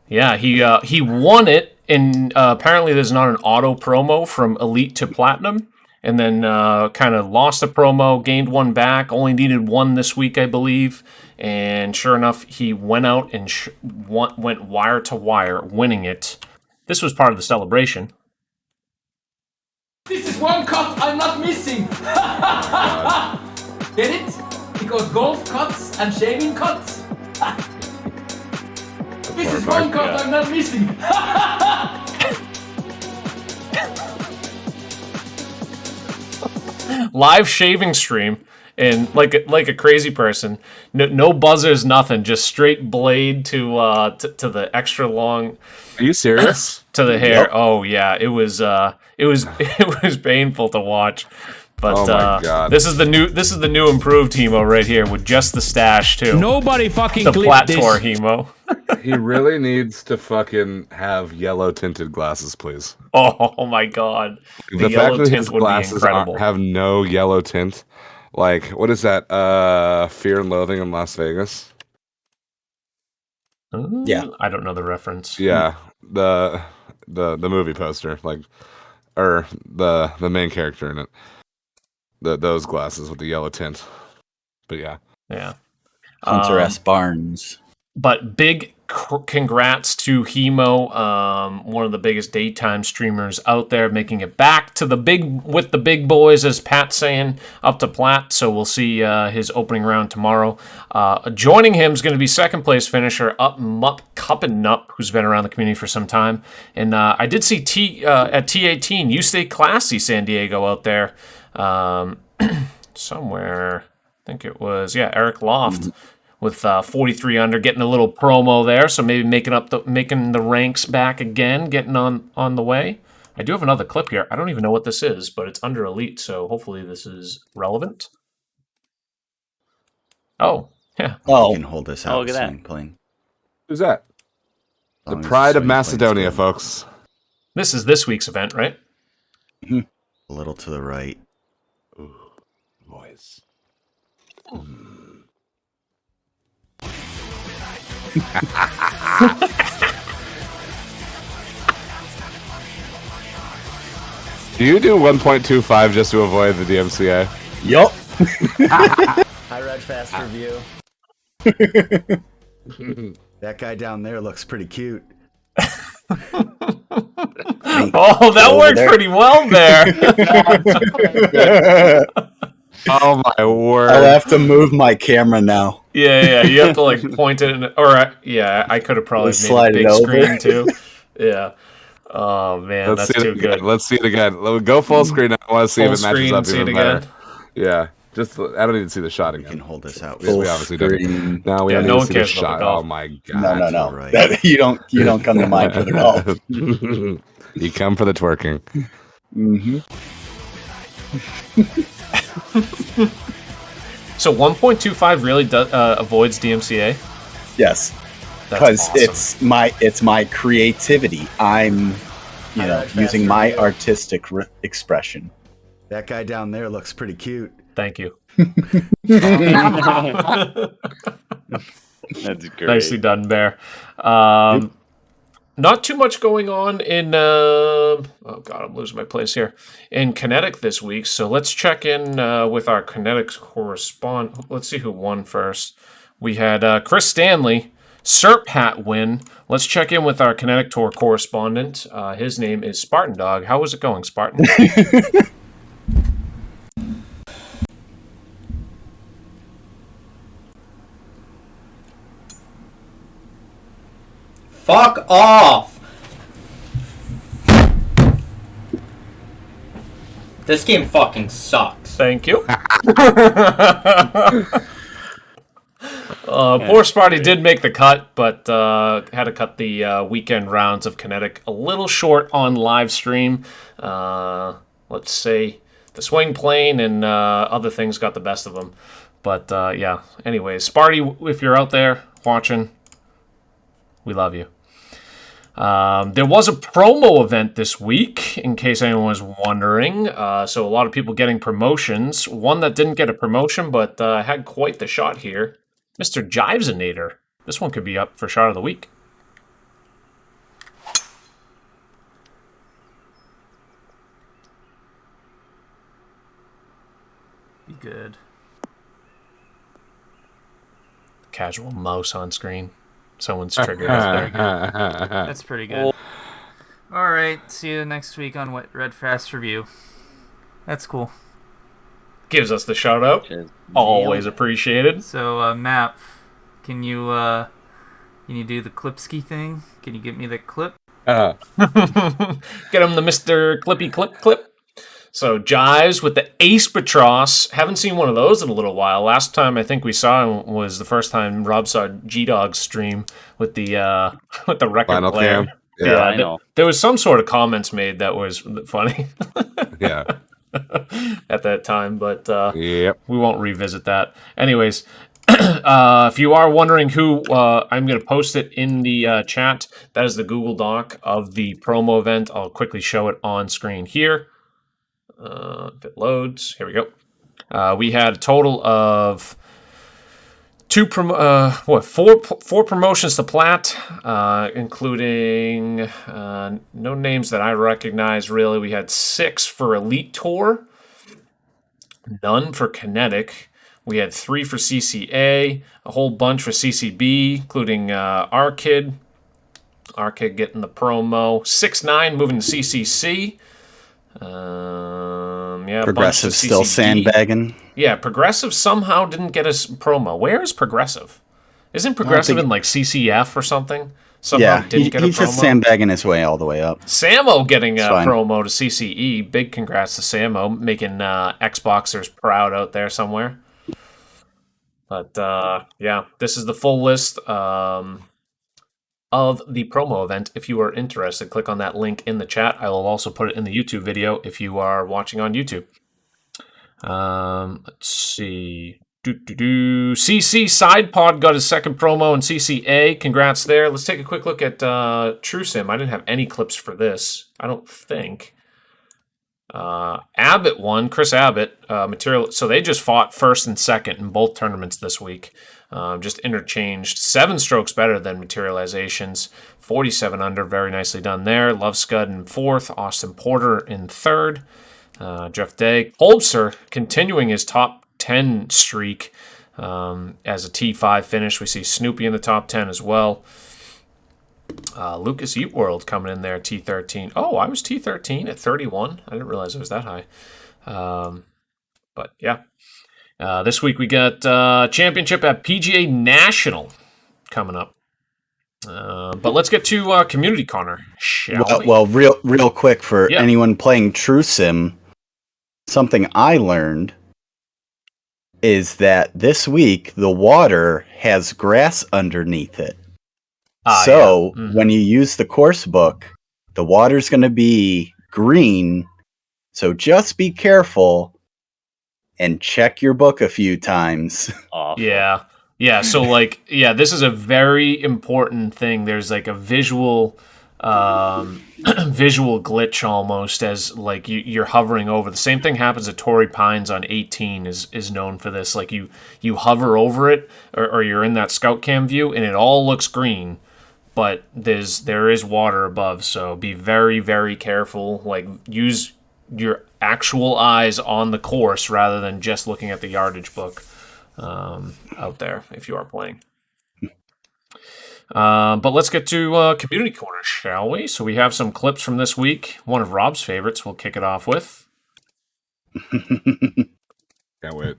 Yeah, he won it, and apparently there's not an auto promo from Elite to Platinum, and then kind of lost a promo, gained one back, only needed one this week, I believe, and sure enough, he went out and went wire to wire, winning it. This was part of the celebration. This is one cut I'm not missing! Get it? Because golf cuts and shaving cuts. This is one cut I'm not missing. Live shaving stream, and like a crazy person. No buzzers, nothing. Just straight blade to the extra long. Are you serious? To the hair. Yep. Oh yeah, it was painful to watch. But oh my God. This is the new improved Hemo right here with just the stash too. Nobody fucking the Plat Tour Hemo. He really needs to fucking have yellow tinted glasses, please. Oh my God. The fact that his glasses have no yellow tint. Like, what is that? Fear and Loathing in Las Vegas? Yeah. I don't know the reference. Yeah. The movie poster, like, or the main character in it. Those glasses with the yellow tint. But yeah. Yeah. Hunter S. Barnes. But big congrats to Hemo, one of the biggest daytime streamers out there, making it back to the big boys, as Pat's saying, up to Plat. So we'll see his opening round tomorrow. Joining him is going to be second place finisher Up Cup and Nup, who's been around the community for some time. And I did see at T18, You Stay Classy San Diego out there somewhere. I think it was Eric Loft. With 43 under, getting a little promo there, so maybe making the ranks back again, getting on the way. I do have another clip here. I don't even know what this is, but it's under Elite, so hopefully this is relevant. Oh, yeah. Oh, you can hold this out. Look at that. Plane. Who's that? The Pride of Macedonia, folks. This is this week's event, right? A little to the right. Ooh, boys. Do you do 1.25 just to avoid the DMCA? Yup. I read Fast Review. That guy down there looks pretty cute. Oh, that worked pretty well there. Oh my word! I'll have to move my camera now. Yeah, you have to like point it, I could have probably made a big screen too. Yeah. Oh man, that's too good. Let's see it again. Go full screen. I want to see if it matches up even better. Yeah, just I don't need to see the shot again. You can hold this out. We obviously don't. No, we don't no need one to see the cares shot. about the golf. Oh my God! No. Right. You don't come to mind for the golf. You come for the twerking. Mm-hmm. So 1.25 really avoids DMCA? Yes, because it's my creativity. I'm, using my artistic expression. That guy down there looks pretty cute. Thank you. That's great. Nicely done, Bear. Not too much going on in oh god, I'm losing my place here, in Kinetic this week. So let's check in with our Kinetic correspondent. Let's see who won first. We had Chris Stanley Serp Hat win. Let's check in with our Kinetic Tour correspondent. His name is Spartan Dog. How was it going, Spartan? Fuck off! This game fucking sucks. Thank you. Poor Sparty did make the cut, but had to cut the weekend rounds of Kinetic a little short on live stream. Let's say the swing plane and other things got the best of him. But yeah, anyways, Sparty, if you're out there watching, we love you. There was a promo event this week, in case anyone was wondering. So a lot of people getting promotions. One that didn't get a promotion, but had quite the shot here. Mr. Jivesinator. This one could be up for Shot of the Week. Be good. Casual mouse on screen. Someone's triggered. That's pretty good. All right, see you next week on Red Fast Review. That's cool. Gives us the shout out. Always appreciated. So, Map, can you do the Clipski thing? Can you get me the clip? Get him the Mr. Clippy Clip. So Jives with the Ace Patros. Haven't seen one of those in a little while. Last time I think we saw him was the first time Rob saw G-Dog's stream with the record Final player. Cam. Yeah, I know. There was some sort of comments made that was funny. Yeah. At that time, but Yep. we won't revisit that. Anyways, if you are wondering who, I'm going to post it in the chat. That is the Google Doc of the promo event. I'll quickly show it on screen here. If it loads, here we go. We had a total of four promotions to Plat, including no names that I recognize really. We had 6 for Elite Tour, none for Kinetic. We had 3 for CCA, a whole bunch for CCB, including R-Kid. R-Kid getting the promo. 6-9 moving to CCC. Yeah, Progressive still sandbagging. Yeah, Progressive somehow didn't get us promo. Where is Progressive? Isn't Progressive in like CCF or something? Somehow didn't get a promo. He's just sandbagging his way all the way up. Samo getting a promo to CCE. Big congrats to Samo, making Xboxers proud out there somewhere. But yeah, this is the full list of the promo event. If you are interested, click on that link in the chat. I will also put it in the YouTube video if you are watching on YouTube. Let's see. CC SidePod got his second promo in CCA. Congrats there. Let's take a quick look at TrueSim. I didn't have any clips for this, I don't think. Abbott won. Chris Abbott material. So they just fought first and second in both tournaments this week. Just interchanged. 7 strokes better than Materializations. 47 under. Very nicely done there. Love Scud in 4th. Austin Porter in 3rd. Jeff Day. Holbser continuing his top 10 streak as a T5 finish. We see Snoopy in the top 10 as well. Lucas Eatworld coming in there, T13. Oh, I was T13 at 31. I didn't realize it was that high. But yeah. This week we got championship at PGA National coming up. But let's get to Community Corner, shall we? Well, real quick for anyone playing TrueSim, something I learned is that this week the water has grass underneath it. So when you use the course book, the water's going to be green. So just be careful and check your book a few times. Awful. Yeah. So this is a very important thing. There's like a visual glitch almost as like you're hovering over. The same thing happens at Torrey Pines on 18 is known for this. Like you hover over it or you're in that scout cam view and it all looks green. But there is water above, so be very, very careful. Like use your actual eyes on the course rather than just looking at the yardage book out there if you are playing. But let's get to Community Corner, shall we? So we have some clips from this week. One of Rob's favorites we'll kick it off with. Can't wait.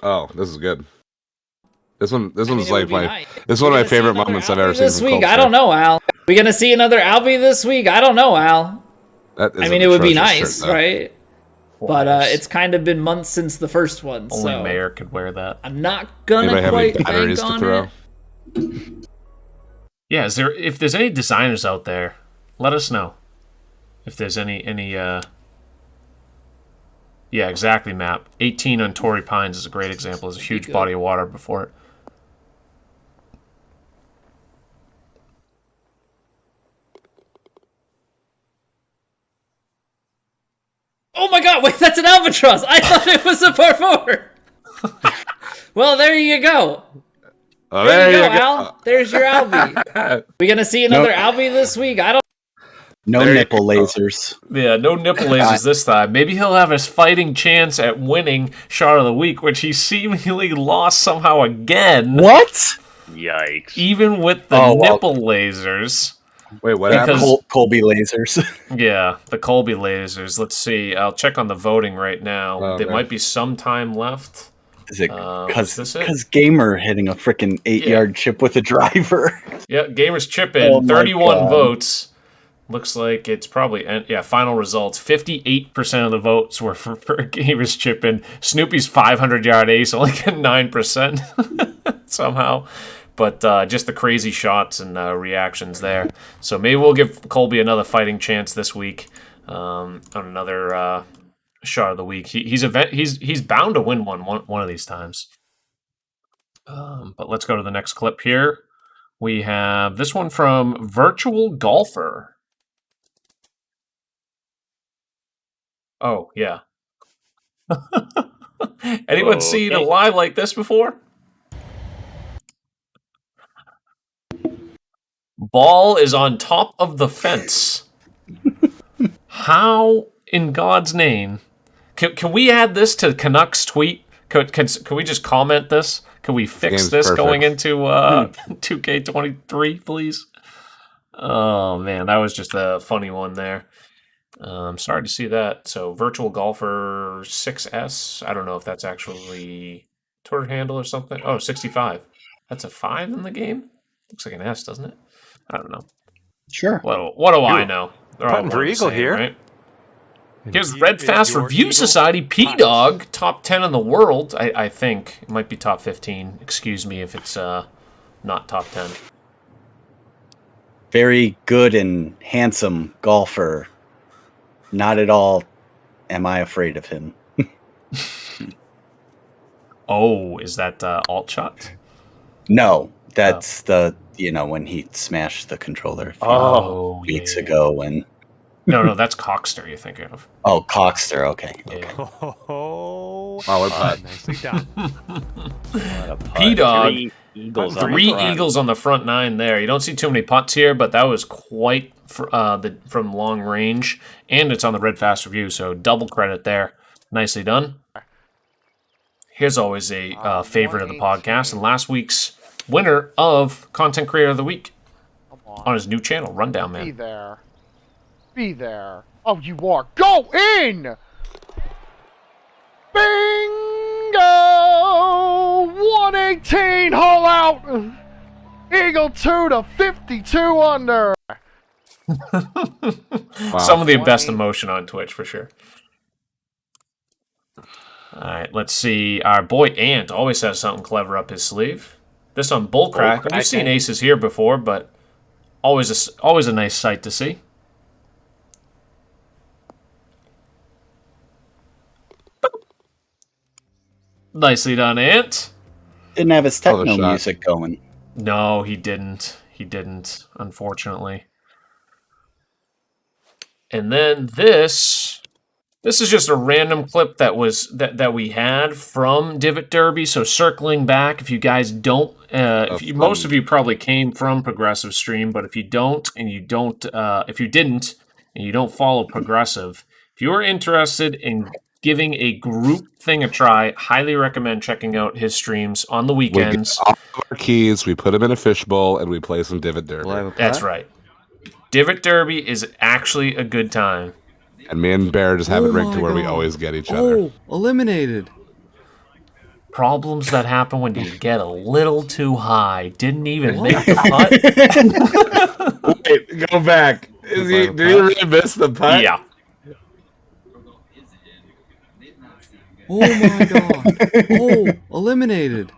Oh, this is good. This one's like this is one of my favorite moments I've ever seen this week. I don't know, Al. We gonna see another Albie this week? I don't know, Al. I mean, it would be nice, right? But it's kind of been months since the first one. Only so Mayor could wear that. I'm not gonna quite bank on it. Yeah, if there's any designers out there, let us know. If there's any yeah, exactly, map. 18 on Torrey Pines is a great example. There's a huge body of water before it. Oh my god, wait, that's an albatross! I thought it was a par 4! Well, there you go. Oh, there you go, Al. There's your Albie. We gonna see another Albie this week? I don't. No nipple lasers. Yeah, no nipple lasers this time. Maybe he'll have his fighting chance at winning Shot of the Week, which he seemingly lost somehow again. What? Yikes. Even with the nipple lasers. Wait, what happened? Colby lasers. Yeah, the Colby lasers. Let's see. I'll check on the voting right now. There might be some time left. Is it because Gamer hitting a freaking 8-yard chip with a driver? Yeah, Gamer's chipping. 31 votes. Looks like it's probably, final results. 58% of the votes were for Gamer's chipping. Snoopy's 500-yard ace only got 9% somehow. But just the crazy shots and reactions there. So maybe we'll give Colby another fighting chance this week on another Shot of the Week. He's bound to win one of these times. But let's go to the next clip here. We have this one from Virtual Golfer. Oh, yeah. Anyone seen a live like this before? Ball is on top of the fence. How in God's name? Can we add this to Canucks tweet? Can we just comment this? Can we fix this going into 2K23, please? Oh, man, that was just a funny one there. Sorry to see that. So Virtual Golfer 6S. I don't know if that's actually Twitter handle or something. Oh, 65. That's a 5 in the game? Looks like an S, doesn't it? I don't know. Sure. What do I know? They're all Putting for Eagle here. Right? Here's Red Fast Review Society. P-Dog, top 10 in the world. I think. It might be top 15. Excuse me if it's not top 10. Very good and handsome golfer. Not at all am I afraid of him. Oh, is that alt shot? No, that's when he smashed the controller a few weeks ago. And No, that's Cockster you're thinking of. Oh, Cockster, okay. Oh, wow, what nicely done. P-Dog, Three Eagles on the front 9 there. You don't see too many putts here, but that was quite from long range, and it's on the Red Fast Review, so double credit there. Nicely done. Here's always a favorite of the podcast, and last week's winner of Content Creator of the Week on his new channel, Rundown Man. Be there. Be there. Oh, you are. Go in! Bingo! 118 hole out! Eagle 2 to 52 under. Wow. Some of the best emotion on Twitch for sure. All right, let's see. Our boy Ant always has something clever up his sleeve. This on Bullcrack. We've seen aces here before, but always a nice sight to see. Nicely done, Ant. Didn't have his techno music going. No, he didn't. He didn't, unfortunately. And then this is just a random clip that we had from Divot Derby. So circling back, if you guys don't, most of you probably came from Progressive Stream, but if you don't, and you don't, if you didn't, and you don't follow Progressive, if you are interested in giving a group thing a try. Highly recommend checking out his streams on the weekends. We get all of our keys, we put them in a fishbowl, and we play some Divot Derby. That's right. Divot Derby is actually a good time. And me and Bear just have it rigged to where we always get each other. Eliminated. Problems that happen when you get a little too high. Didn't even make the putt. Wait, go back. Did he really miss the putt? Yeah. Oh my god. Oh, eliminated.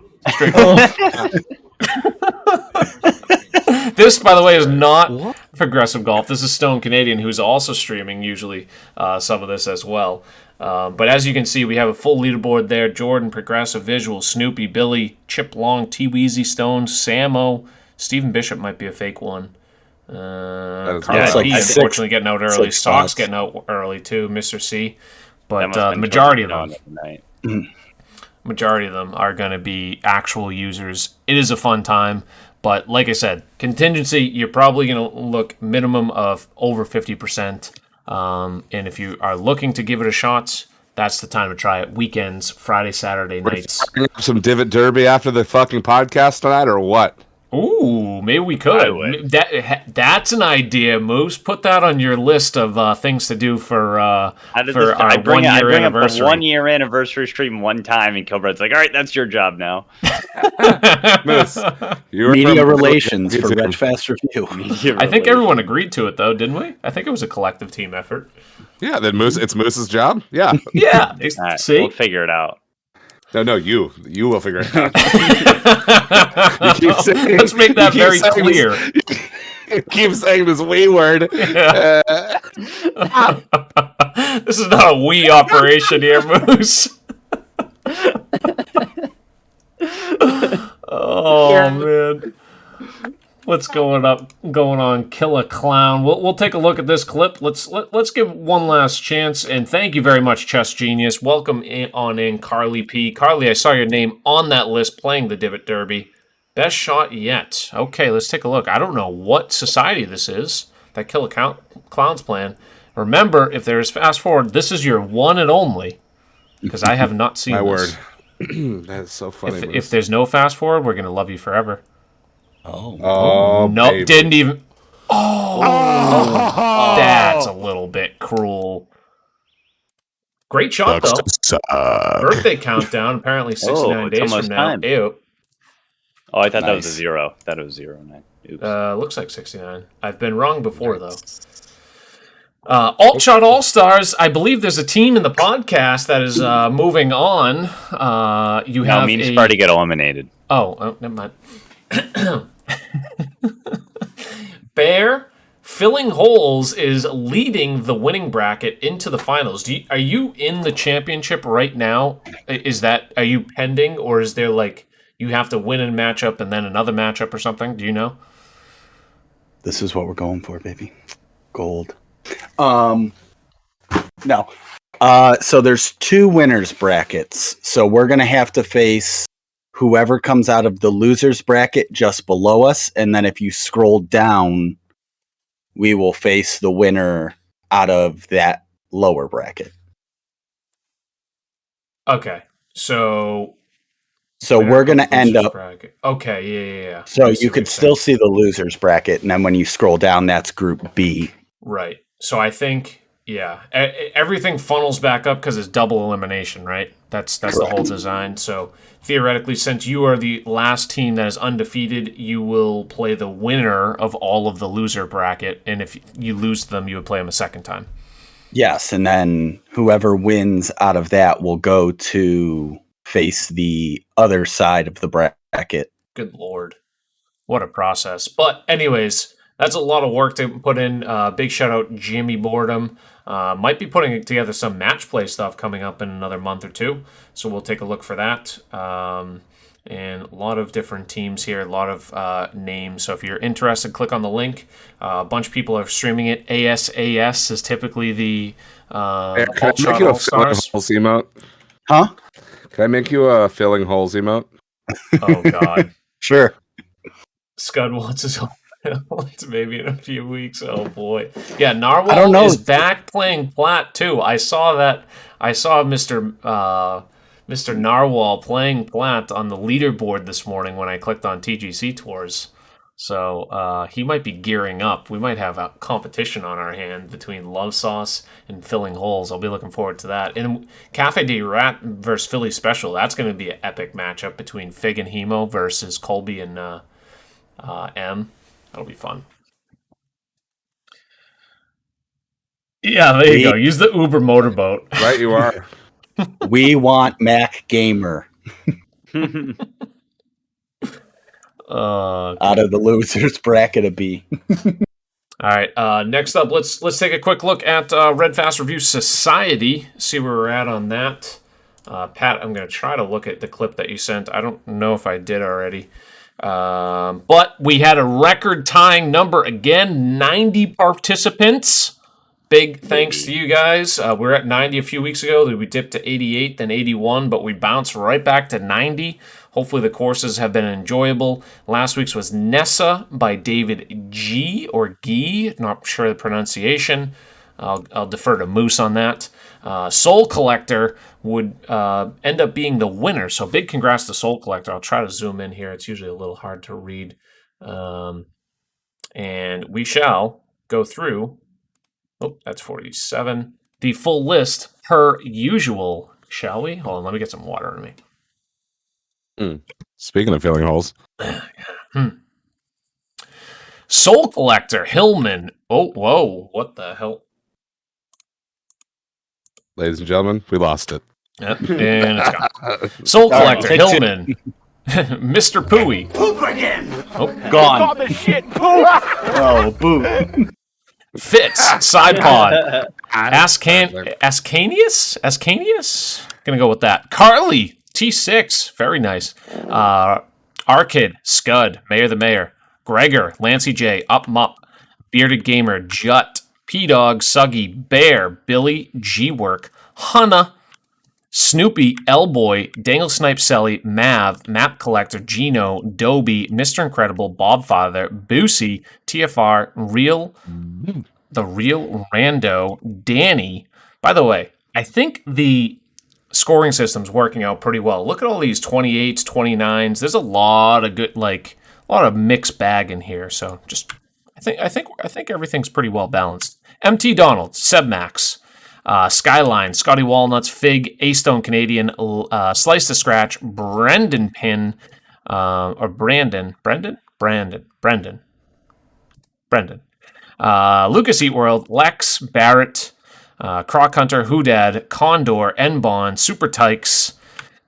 This, by the way, is not Progressive Golf. This is Stone Canadian, who's also streaming usually some of this as well. But as you can see, we have a full leaderboard there. Jordan, Progressive, Visual, Snoopy, Billy, Chip Long, T-Weezy, Stone, Samo. Stephen Bishop might be a fake one. Carly P, unfortunately, getting out early. Sox getting out early, too. Mr. C. But the majority of them... Majority of them are going to be actual users. It is a fun time, but like I said, contingency, you're probably going to look minimum of over 50%. And if you are looking to give it a shot, that's the time to try it. Weekends, Friday, Saturday nights. Some Divot Derby after the fucking podcast tonight, or what? Ooh, maybe we could. That's an idea, Moose. Put that on your list of things to do for our 1 year anniversary. Up the 1 year anniversary stream one time, and Kilbride's like, "All right, that's your job now." Moose, media relations for Red Fast Review. I think everyone agreed to it, though, didn't we? I think it was a collective team effort. Yeah, then it's Moose's job. Yeah, yeah. Right, see, we'll figure it out. No, you will figure it out. Let's make that very clear. You keep saying this we word. Yeah. This is not a we operation here, Moose. Oh man, what's going on? Kill a clown. We'll take a look at this clip. Let's give one last chance. And thank you very much, Chess Genius. Welcome in, Carly P. Carly, I saw your name on that list playing the Divot Derby. Best shot yet. Okay, let's take a look. I don't know what society this is that Kill a Clown's playing. Remember, if there's fast forward, this is your one and only, because I have not seen my this. word. That's so funny. If there's no fast forward, we're gonna love you forever. Oh, nope, baby. didn't even. Oh, that's a little bit cruel. Great shot though. Birthday countdown. Apparently 69 days from now. Ew. Oh, I thought that was a 0. I thought it was 09. Oops. Looks like 69. I've been wrong before though. Alt Shot All Stars. I believe there's a team in the podcast that is moving on. You have Means Party get eliminated. Oh, never mind. Bear Filling Holes is leading the winning bracket into the finals. Are you in the championship right now? Are you pending, or is there like you have to win a matchup and then another matchup or something? Do you know? This is what we're going for, baby. Gold. No. So there's 2 winners brackets. So we're gonna have to face whoever comes out of the losers bracket just below us, and then if you scroll down, we will face the winner out of that lower bracket. Okay, so we're going to end up... Bracket. Okay, yeah. So you could still see the losers bracket, and then when you scroll down, that's Group B. Right. So I think, yeah, everything funnels back up because it's double elimination, right? That's the whole design. So theoretically, since you are the last team that is undefeated, you will play the winner of all of the loser bracket, and if you lose them, you would play them a second time. Yes, and then whoever wins out of that will go to face the other side of the bracket. Good Lord. What a process. But anyways, that's a lot of work to put in. Big shout out Jimmy Boredom. Might be putting together some match play stuff coming up in another month or two. So we'll take a look for that. And a lot of different teams here, a lot of names. So if you're interested, click on the link. A bunch of people are streaming it. ASAS is typically the Can I make you a filling holes emote? Huh? Can I make you a filling holes emote? Oh, God. Sure. Scud wants his own. Maybe in a few weeks. Oh boy. Yeah, Narwhal I don't know. is back playing Plat too. I saw that. I saw Mr. Narwhal playing Plat on the leaderboard this morning when I clicked on TGC Tours. So he might be gearing up. We might have a competition on our hand between Love Sauce and Filling Holes. I'll be looking forward to that. And Cafe de Rat versus Philly Special. That's going to be an epic matchup between Fig and Hemo versus Colby and M. That'll be fun. Yeah, there you go. Use the Uber motorboat. Right, you are. We want Mac Gamer. Out of the losers bracket of B. All right. Next up, let's take a quick look at Red Fast Review Society. See where we're at on that. Pat, I'm going to try to look at the clip that you sent. I don't know if I did already. But we had a record-tying number again, 90 participants. Big thanks to you guys. We were at 90 a few weeks ago. We dipped to 88, then 81, but we bounced right back to 90. Hopefully the courses have been enjoyable. Last week's was Nessa by David G. or Gee. Not sure the pronunciation. I'll defer to Moose on that. Soul Collector would end up being the winner. So big congrats to Soul Collector. I'll try to zoom in here. It's usually a little hard to read. And we shall go through. Oh, that's 47. The full list per usual, shall we? Hold on, let me get some water in me. Speaking of filling holes. Soul Collector, Hillman. Oh, whoa, what the hell? Ladies and gentlemen, we lost it. Yep, and it's gone. Soul Collector, Hillman. Mr. Pooey. Poop again. Oh, Call gone. this shit poop. Oh, boo. Fitz, Sidepod. Ascanius? Gonna go with that. Carly, T6. Very nice. Arkid, Scud, Mayor the Mayor. Gregor, Lancy J, Up Mup. Bearded Gamer, Jut. P-Dog, Suggy, Bear, Billy, G-Work, Hunna, Snoopy, L-Boy, Dangle Snipe Selly, Mav, Map Collector, Gino, Dobie, Mr. Incredible, Bobfather, Boosie, TFR, The Real Rando, Danny. By the way, I think the scoring system's working out pretty well. Look at all these 28s, 29s. There's a lot of good, a lot of mixed bag in here. So just, I think everything's pretty well balanced. MT Donald, Sebmax, Skyline, Scotty Walnuts, Fig, A-Stone Canadian, Slice to Scratch, Brendan Pin, or Brandon, Lucas Eat World, Lex, Barrett, Croc Hunter, Hoodad, Condor, N-Bond, Super Tykes,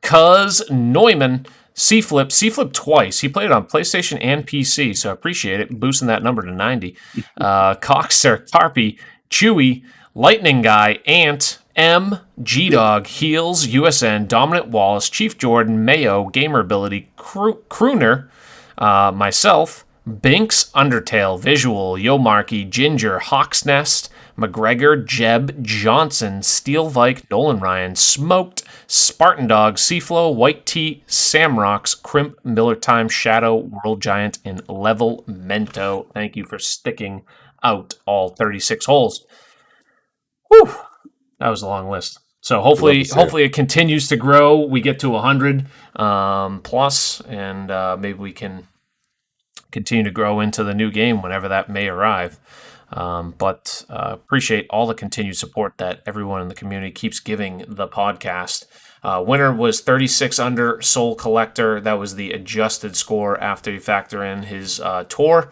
Cuz, Neumann, C-Flip twice. He played it on PlayStation and PC, so I appreciate it, boosting that number to 90. Coxer, Tarpy, Chewy, Lightning Guy, Ant, M, G-Dog, Heels, USN, Dominant Wallace, Chief Jordan, Mayo, Gamer Ability, Crooner, myself, Binks, Undertale, Visual, Yo Marky, Ginger, Hawk's Nest, McGregor, Jeb, Johnson, Steel Vike, Nolan Ryan, Smoked, Spartan Dog, Seaflow, White Tea, Samrocks, Crimp, Miller Time, Shadow, World Giant, and Level Mento. Thank you for sticking out all 36 holes. Whew, that was a long list. So hopefully it continues to grow. We get to 100 plus, and maybe we can continue to grow into the new game whenever that may arrive. But appreciate all the continued support that everyone in the community keeps giving the podcast. Winner was 36 under, Soul Collector. That was the adjusted score after you factor in his tour.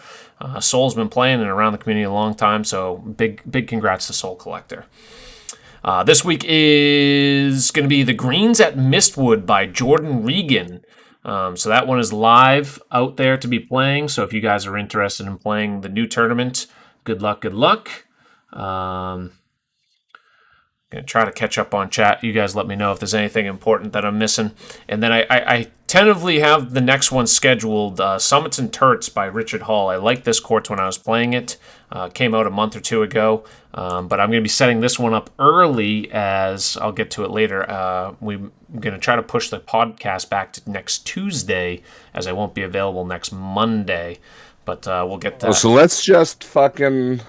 Soul's been playing and around the community a long time, so big congrats to Soul Collector. This week is going to be The Greens at Mistwood by Jordan Regan. So that one is live out there to be playing. So if you guys are interested in playing the new tournament, good luck. Gonna try to catch up on chat. You guys let me know if there's anything important that I'm missing. And then I tentatively have the next one scheduled, Summits and Turrets by Richard Hall. I liked this course when I was playing it. Came out a month or two ago. But I'm going to be setting this one up early, as I'll get to it later. I'm going to try to push the podcast back to next Tuesday, as I won't be available next Monday. But we'll get that. So let's just fucking.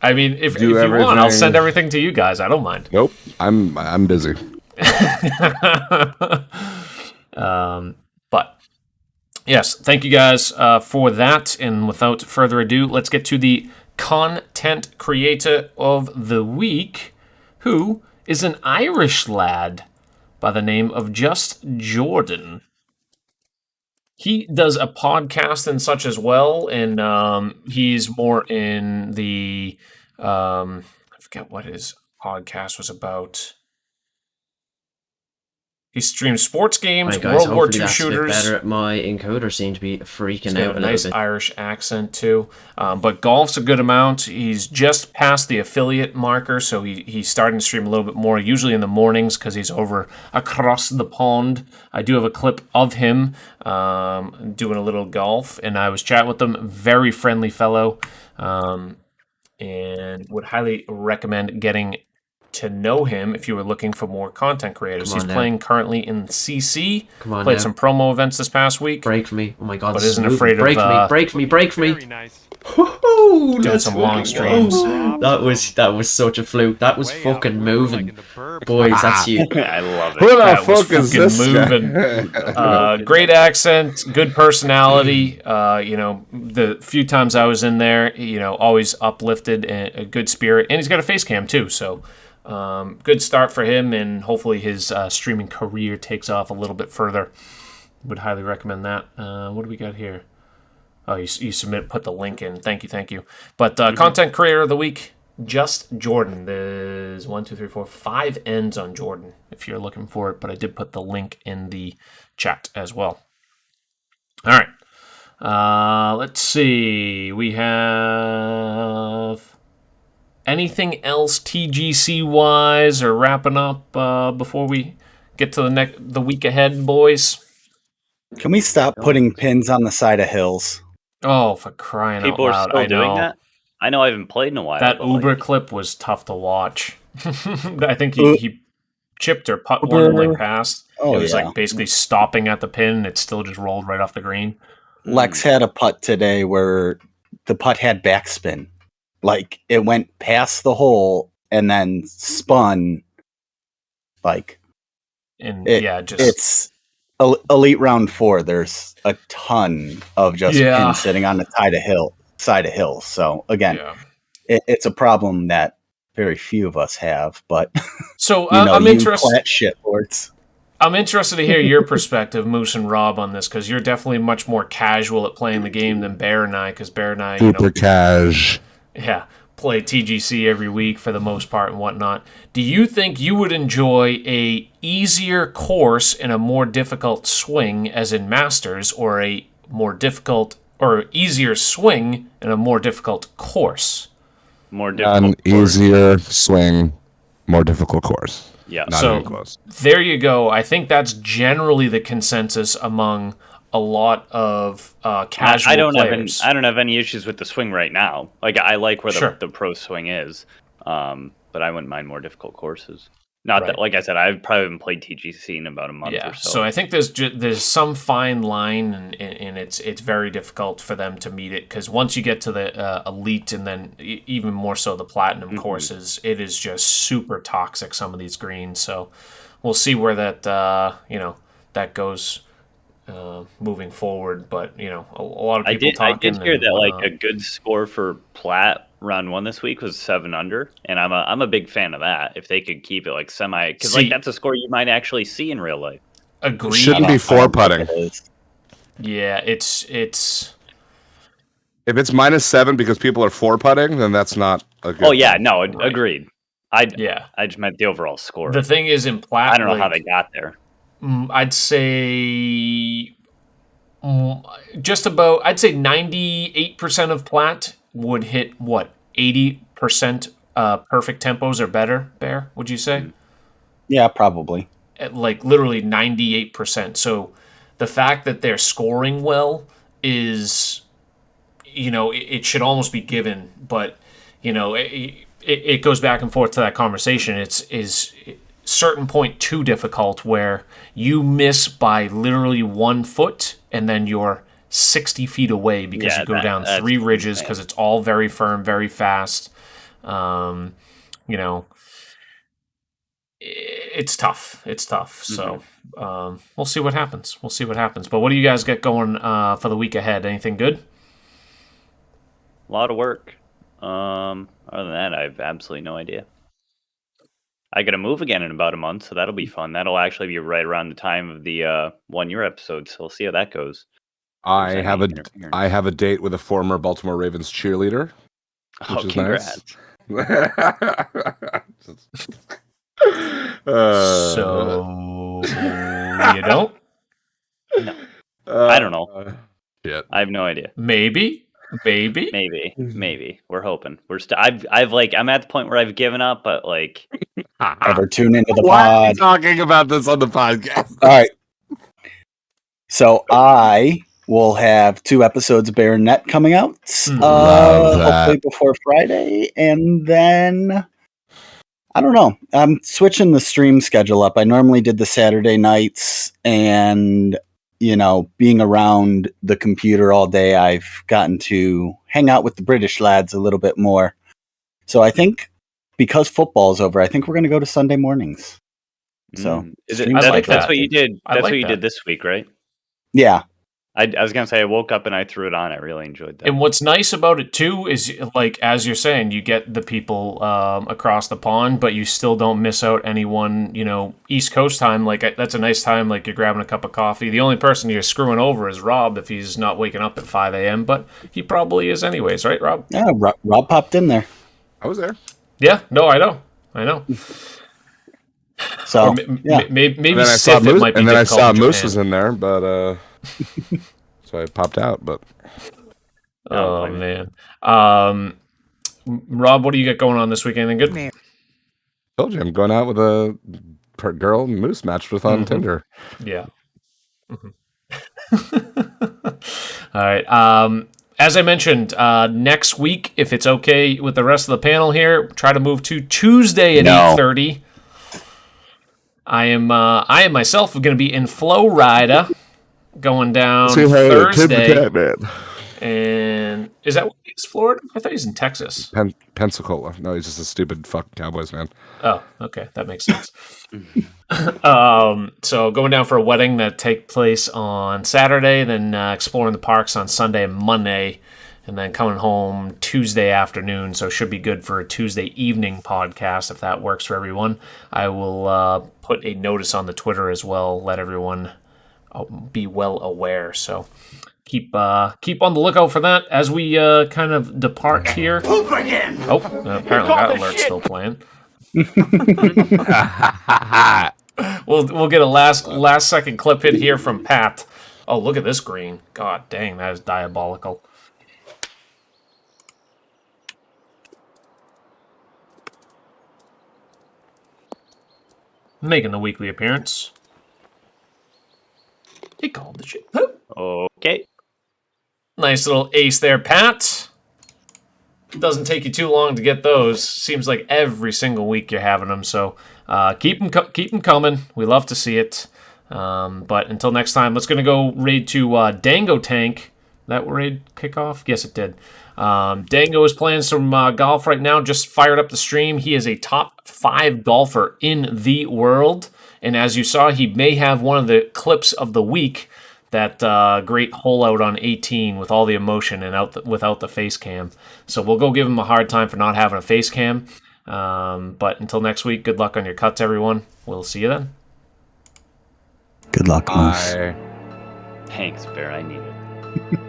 I mean, if you want, I'll send everything to you guys. I don't mind. Nope, I'm busy. But yes, thank you guys for that. And without further ado, let's get to the content creator of the week, who is an Irish lad by the name of Just Jordan. He does a podcast and such as well, and he's more in the I forget what his podcast was about. He streams sports games, right, guys, World War hopefully II that's shooters. A bit better. My encoder seemed to be freaking He's out got a nice Irish accent too, but golf's a good amount. He's just past the affiliate marker, so he's starting to stream a little bit more, usually in the mornings because he's over across the pond. I do have a clip of him doing a little golf, and I was chatting with him. Very friendly fellow, and would highly recommend getting to know him if you were looking for more content creators. He's playing currently in CC. Played some promo events this past week. Break me. Oh my god. But isn't afraid break of break me. Very nice. doing some long streams. That was such a fluke. That was fucking moving. Boys, that's you. I love it. Who the That was fuck is fucking this moving. guy? Great accent, good personality. The few times I was in there, always uplifted and a good spirit. And he's got a face cam too, so good start for him, and hopefully his streaming career takes off a little bit further. Would highly recommend that. What do we got here? Oh, you put the link in. Thank you. But content creator of the week, Just Jordan. There's 1, 2, 3, 4, 5 ends on Jordan if you're looking for it, but I did put the link in the chat as well. All right. Let's see. We have anything else TGC wise or wrapping up before we get to the week ahead, boys? Can we stop putting pins on the side of hills? Oh, for crying People out loud! are still I doing know. that. I know I haven't played in a while. That but, Uber clip was tough to watch. I think he chipped or put one like past. Oh, it was yeah. like basically stopping at the pin, and it still just rolled right off the green. Lex had a putt today where the putt had backspin. Like, it went past the hole and then spun. Like, And it's Elite Round 4. There's a ton of just pins sitting on the side of hills. So, again, it's a problem that very few of us have. But, so I'm interested. Shitlords. I'm interested to hear your perspective, Moose and Rob, on this, because you're definitely much more casual at playing the game than Bear and I, because Bear and I, Super cash. Yeah, play TGC every week for the most part and whatnot. Do you think you would enjoy a easier course and a more difficult swing, as in Masters, or a more difficult or easier swing and a more difficult course? More difficult. An easier swing, more difficult course. Yeah. Not so even close. There you go. I think that's generally the consensus among a lot of casual players. I don't have any issues with the swing right now. Like, I like where the pro swing is, but I wouldn't mind more difficult courses. Not that, like I said, I probably haven't played TGC in about a month or so. So I think there's some fine line, and it's very difficult for them to meet it, because once you get to the elite and then even more so the platinum courses, it is just super toxic, some of these greens. So we'll see where that that goes moving forward. But a lot of people talking. I did hear that like a good score for plat round 1 this week was 7 under, and I'm a big fan of that. If they could keep it like semi, because like that's a score you might actually see in real life. Agreed. Shouldn't be 4 putting. Yeah, it's if it's -7 because people are 4 putting, then that's not a good. Oh yeah, no, agreed. I just meant the overall score. The thing is, in plat, I don't know how they got there. I'd say just about. I'd say 98% of plat would hit 80% perfect tempos or better. Bear, would you say? Yeah, probably. At like literally 98%. So the fact that they're scoring well is, it should almost be given. But it goes back and forth to that conversation. Is certain point too difficult where you miss by literally 1 foot and then you're 60 feet away because you go down 3 ridges because it's all very firm, very fast. You know, it's tough. It's tough. So we'll see what happens. We'll see what happens. But what do you guys get going for the week ahead? Anything good? A lot of work. Other than that, I have absolutely no idea. I got to move again in about a month, so that'll be fun. That'll actually be right around the time of the 1 year episode, so we'll see how that goes. I have a date with a former Baltimore Ravens cheerleader. Which is congrats. Nice. So you don't? No. I don't know. Shit. I have no idea. Maybe. We're hoping. I'm at the point where I've given up, but like ever tune into the Why pod. are we talking about this on the podcast? All right. So I will have 2 episodes of Bear Net coming out. Hopefully before Friday. And then I don't know. I'm switching the stream schedule up. I normally did the Saturday nights, and you know, being around the computer all day, I've gotten to hang out with the British lads a little bit more. So I think because football's over, I think we're going to go to Sunday mornings. So that's what you did. That's what you did this week, right? Yeah. I was going to say I woke up and I threw it on. I really enjoyed that. And what's nice about it too is, like, as you're saying, you get the people across the pond, but you still don't miss out anyone, you know, East Coast time. Like, that's a nice time. Like, you're grabbing a cup of coffee. The only person you're screwing over is Rob if he's not waking up at 5 a.m., but he probably is anyways, right, Rob? Yeah, Rob popped in there. I was there. Yeah, no, I know. So, maybe I saw Moose, and then I saw Moose was in there, but so I popped out. But oh man, Rob, what do you got going on this weekend? Anything good? Told you I'm going out with a girl Moose matched with on Tinder. Yeah. All right. As I mentioned, next week, if it's okay with the rest of the panel here, try to move to Tuesday at 8:30. I am myself going to be in Florida, going down Thursday. And is Florida? I thought he's in Texas. Pensacola. No, he's just a stupid fucking Cowboys fan. Oh, okay, that makes sense. So going down for a wedding that take place on Saturday, then exploring the parks on Sunday and Monday, and then coming home Tuesday afternoon. So should be good for a Tuesday evening podcast if that works for everyone. I will put a notice on the Twitter as well. Let everyone be well aware. So keep on the lookout for that as we kind of depart here. Poop again! Oh, apparently that alert's still playing. We'll get a last second clip hit here from Pat. Oh, look at this green. God dang, that is diabolical. Making the weekly appearance. He called the shit. Okay. Nice little ace there, Pat. Doesn't take you too long to get those. Seems like every single week you're having them. So keep them coming. We love to see it. But until next time, let's gonna go raid to Dango Tank. That raid kick off? Yes, it did. Dango is playing some golf right now. Just fired up the stream. He is a top 5 golfer in the world. And as you saw, he may have one of the clips of the week. That great hole out on 18 with all the emotion and without the face cam. So we'll go give him a hard time for not having a face cam. But until next week, good luck on your cuts, everyone. We'll see you then. Good luck, Moose. Thanks, Bear. I need it.